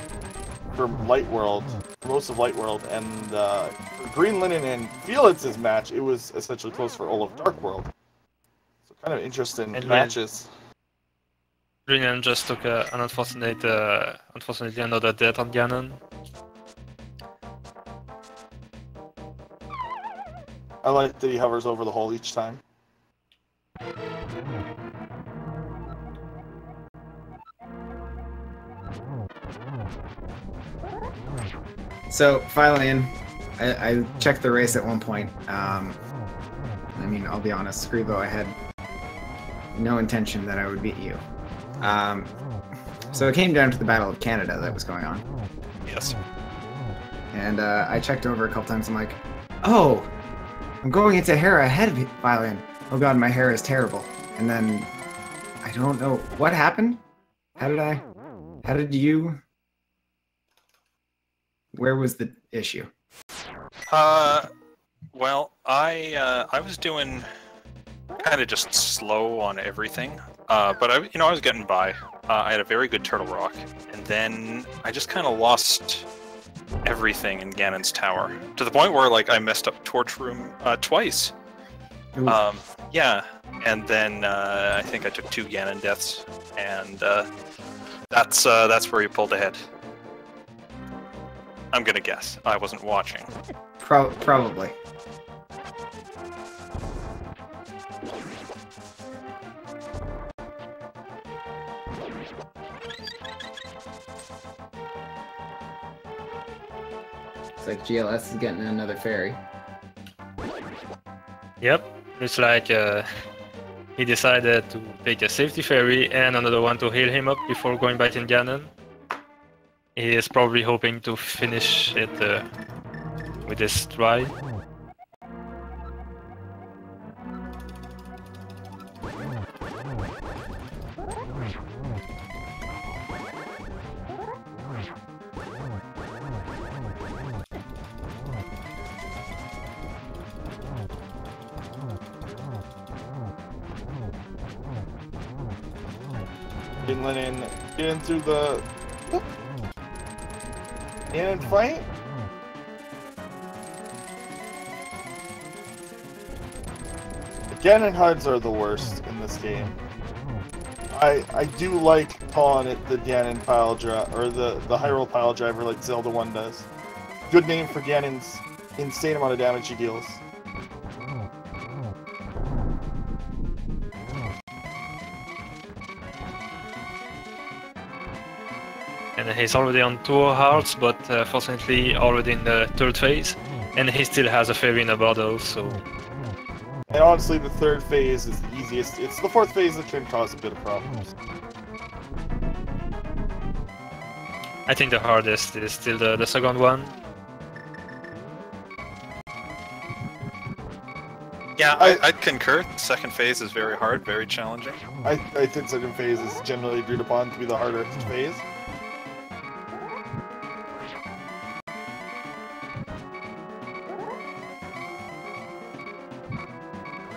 for Light World, for most of Light World, and for Greenlinden and Felix's match, it was essentially close for all of Dark World. So kind of interesting matches. Greenlinden just took an unfortunately another death on Ganon. I like that he hovers over the hole each time. So, Fylion, I checked the race at one point. I mean, I'll be honest, Screevo, I had no intention that I would beat you. So it came down to the Battle of Canada that was going on. Yes. And I checked over a couple times. I'm like, oh, I'm going into hair ahead of Fylion. Oh god, my hair is terrible. And then I don't know what happened. How did you? Where was the issue? Well, I was doing kind of just slow on everything, but I was getting by. I had a very good Turtle Rock, and then I just kind of lost everything in Ganon's Tower to the point where like I messed up Torch Room twice. Ooh. Yeah, and then I think I took 2 Ganon deaths, and that's where he pulled ahead. I'm gonna guess. I wasn't watching. Probably. It's like GLS is getting another fairy. Yep, it's like he decided to take a safety fairy and another one to heal him up before going back in Ganon. He is probably hoping to finish it with this try. Greenlinen getting through the and fight. The Ganon HUDs are the worst in this game. I do like calling it the Ganon pile driver, or the Hyrule pile driver like Zelda 1 does. Good name for Ganon's insane amount of damage he deals. And he's already on 2 hearts, but fortunately already in the 3rd phase. And he still has a fairy in a bottle, so... And honestly, the 3rd phase is the easiest. It's the 4th phase that can cause a bit of problems. I think the hardest is still the 2nd one. Yeah, I'd concur. The 2nd phase is very hard, very challenging. I think 2nd phase is generally agreed upon to be the hardest phase.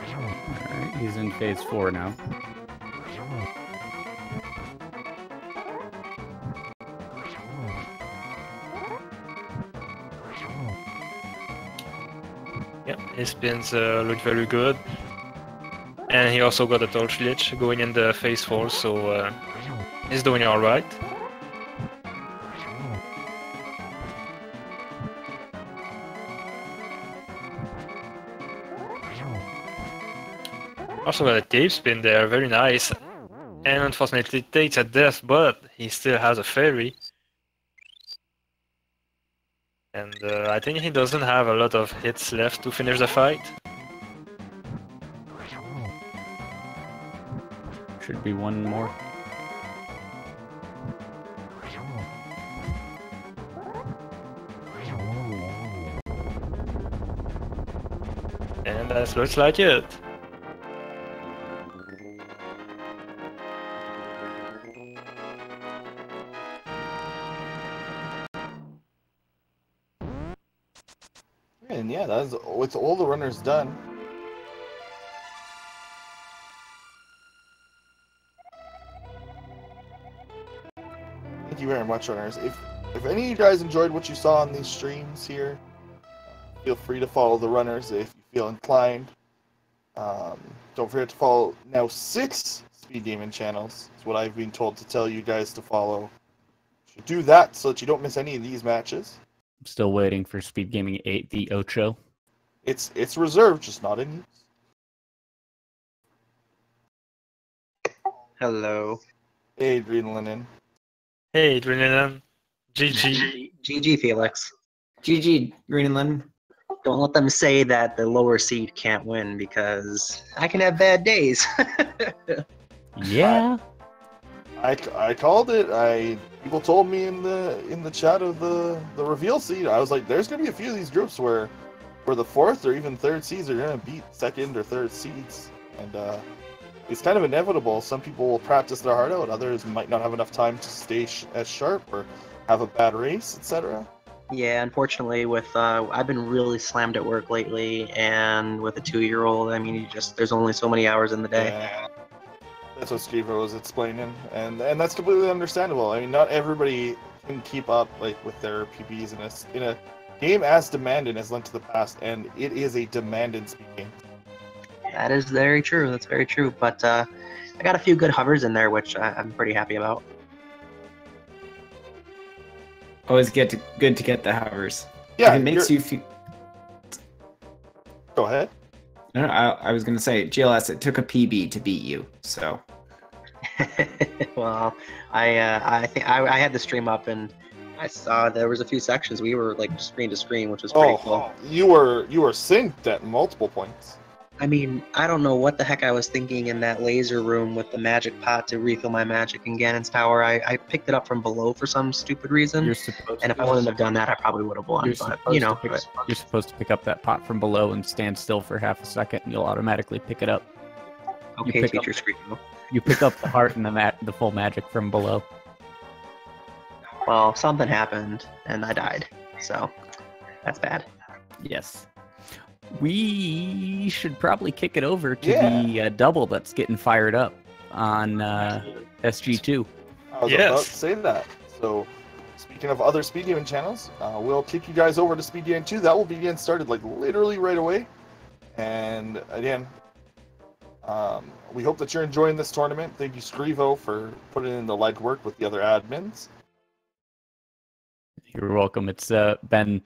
Alright, he's in phase 4 now. Yep, his spins look very good. And he also got a torch glitch going in the phase 4, so he's doing alright. Also got a cave spin there, very nice. And unfortunately takes a death, but he still has a fairy. And I think he doesn't have a lot of hits left to finish the fight. Should be one more. And that looks like it. And yeah, that's with all the runners done. Thank you very much, runners. If any of you guys enjoyed what you saw on these streams here, feel free to follow the runners if you feel inclined. Don't forget to follow now 6 speed gaming channels. It's what I've been told to tell you guys to follow. You should do that so that you don't miss any of these matches. I'm still waiting for Speed Gaming 8, the Ocho. It's reserved, just not in use. Hello. Hey, Greenlinen. Hey, Greenland. GG. GG, Felix. GG, Greenland. Don't let them say that the lower seed can't win because I can have bad days. Yeah. I called it. People told me in the chat of the reveal seed. I was like, there's gonna be a few of these groups where the fourth or even third seeds are gonna beat second or third seeds, and it's kind of inevitable. Some people will practice their heart out. Others might not have enough time to stay as sharp or have a bad race, etc. Yeah, unfortunately, with I've been really slammed at work lately, and with a 2-year-old, I mean, there's only so many hours in the day. Yeah. That's what Screevo was explaining, and that's completely understandable. I mean, not everybody can keep up like with their PBs in a game as demanding as Link to the Past, and it is a demanding speed game. That is very true. That's very true. But I got a few good hovers in there, which I'm pretty happy about. Always good to get the hovers. Yeah, If it makes you feel. Go ahead. No, I was gonna say GLS. It took a PB to beat you, so. Well, I think I had the stream up and I saw there was a few sections we were like screen to screen, which was pretty cool. You were synced at multiple points. I mean, I don't know what the heck I was thinking in that laser room with the magic pot to refill my magic in Ganon's tower. I picked it up from below for some stupid reason. And if I wouldn't have done that, I probably would have won. But, you know. You're supposed to pick up that pot from below and stand still for half a second, and you'll automatically pick it up. Okay, teacher Screevo. You pick up the heart and the full magic from below. Well, something happened, and I died. So, that's bad. Yes. We should probably kick it over to the double that's getting fired up on SG2. I was about to say that. So, speaking of other speed gaming channels, we'll kick you guys over to Speed Gaming 2. That will be getting started like literally right away. And again, we hope that you're enjoying this tournament. Thank you, Screevo, for putting in the legwork with the other admins. You're welcome. It's been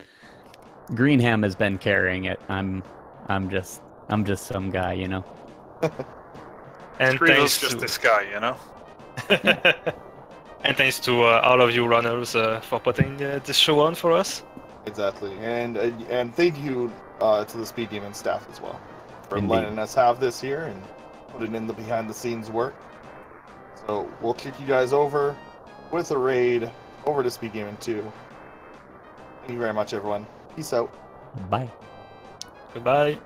Greenham has been carrying it. I'm just some guy, you know. And Screevo's just this guy, you know. And thanks to all of you runners for putting this show on for us. Exactly, and thank you to the Speed Gaming staff as well for Indeed. letting us have this here and putting in the behind-the-scenes work. So we'll kick you guys over with a raid over to Speed Gaming 2. Thank you very much, everyone. Peace out. Bye. Goodbye.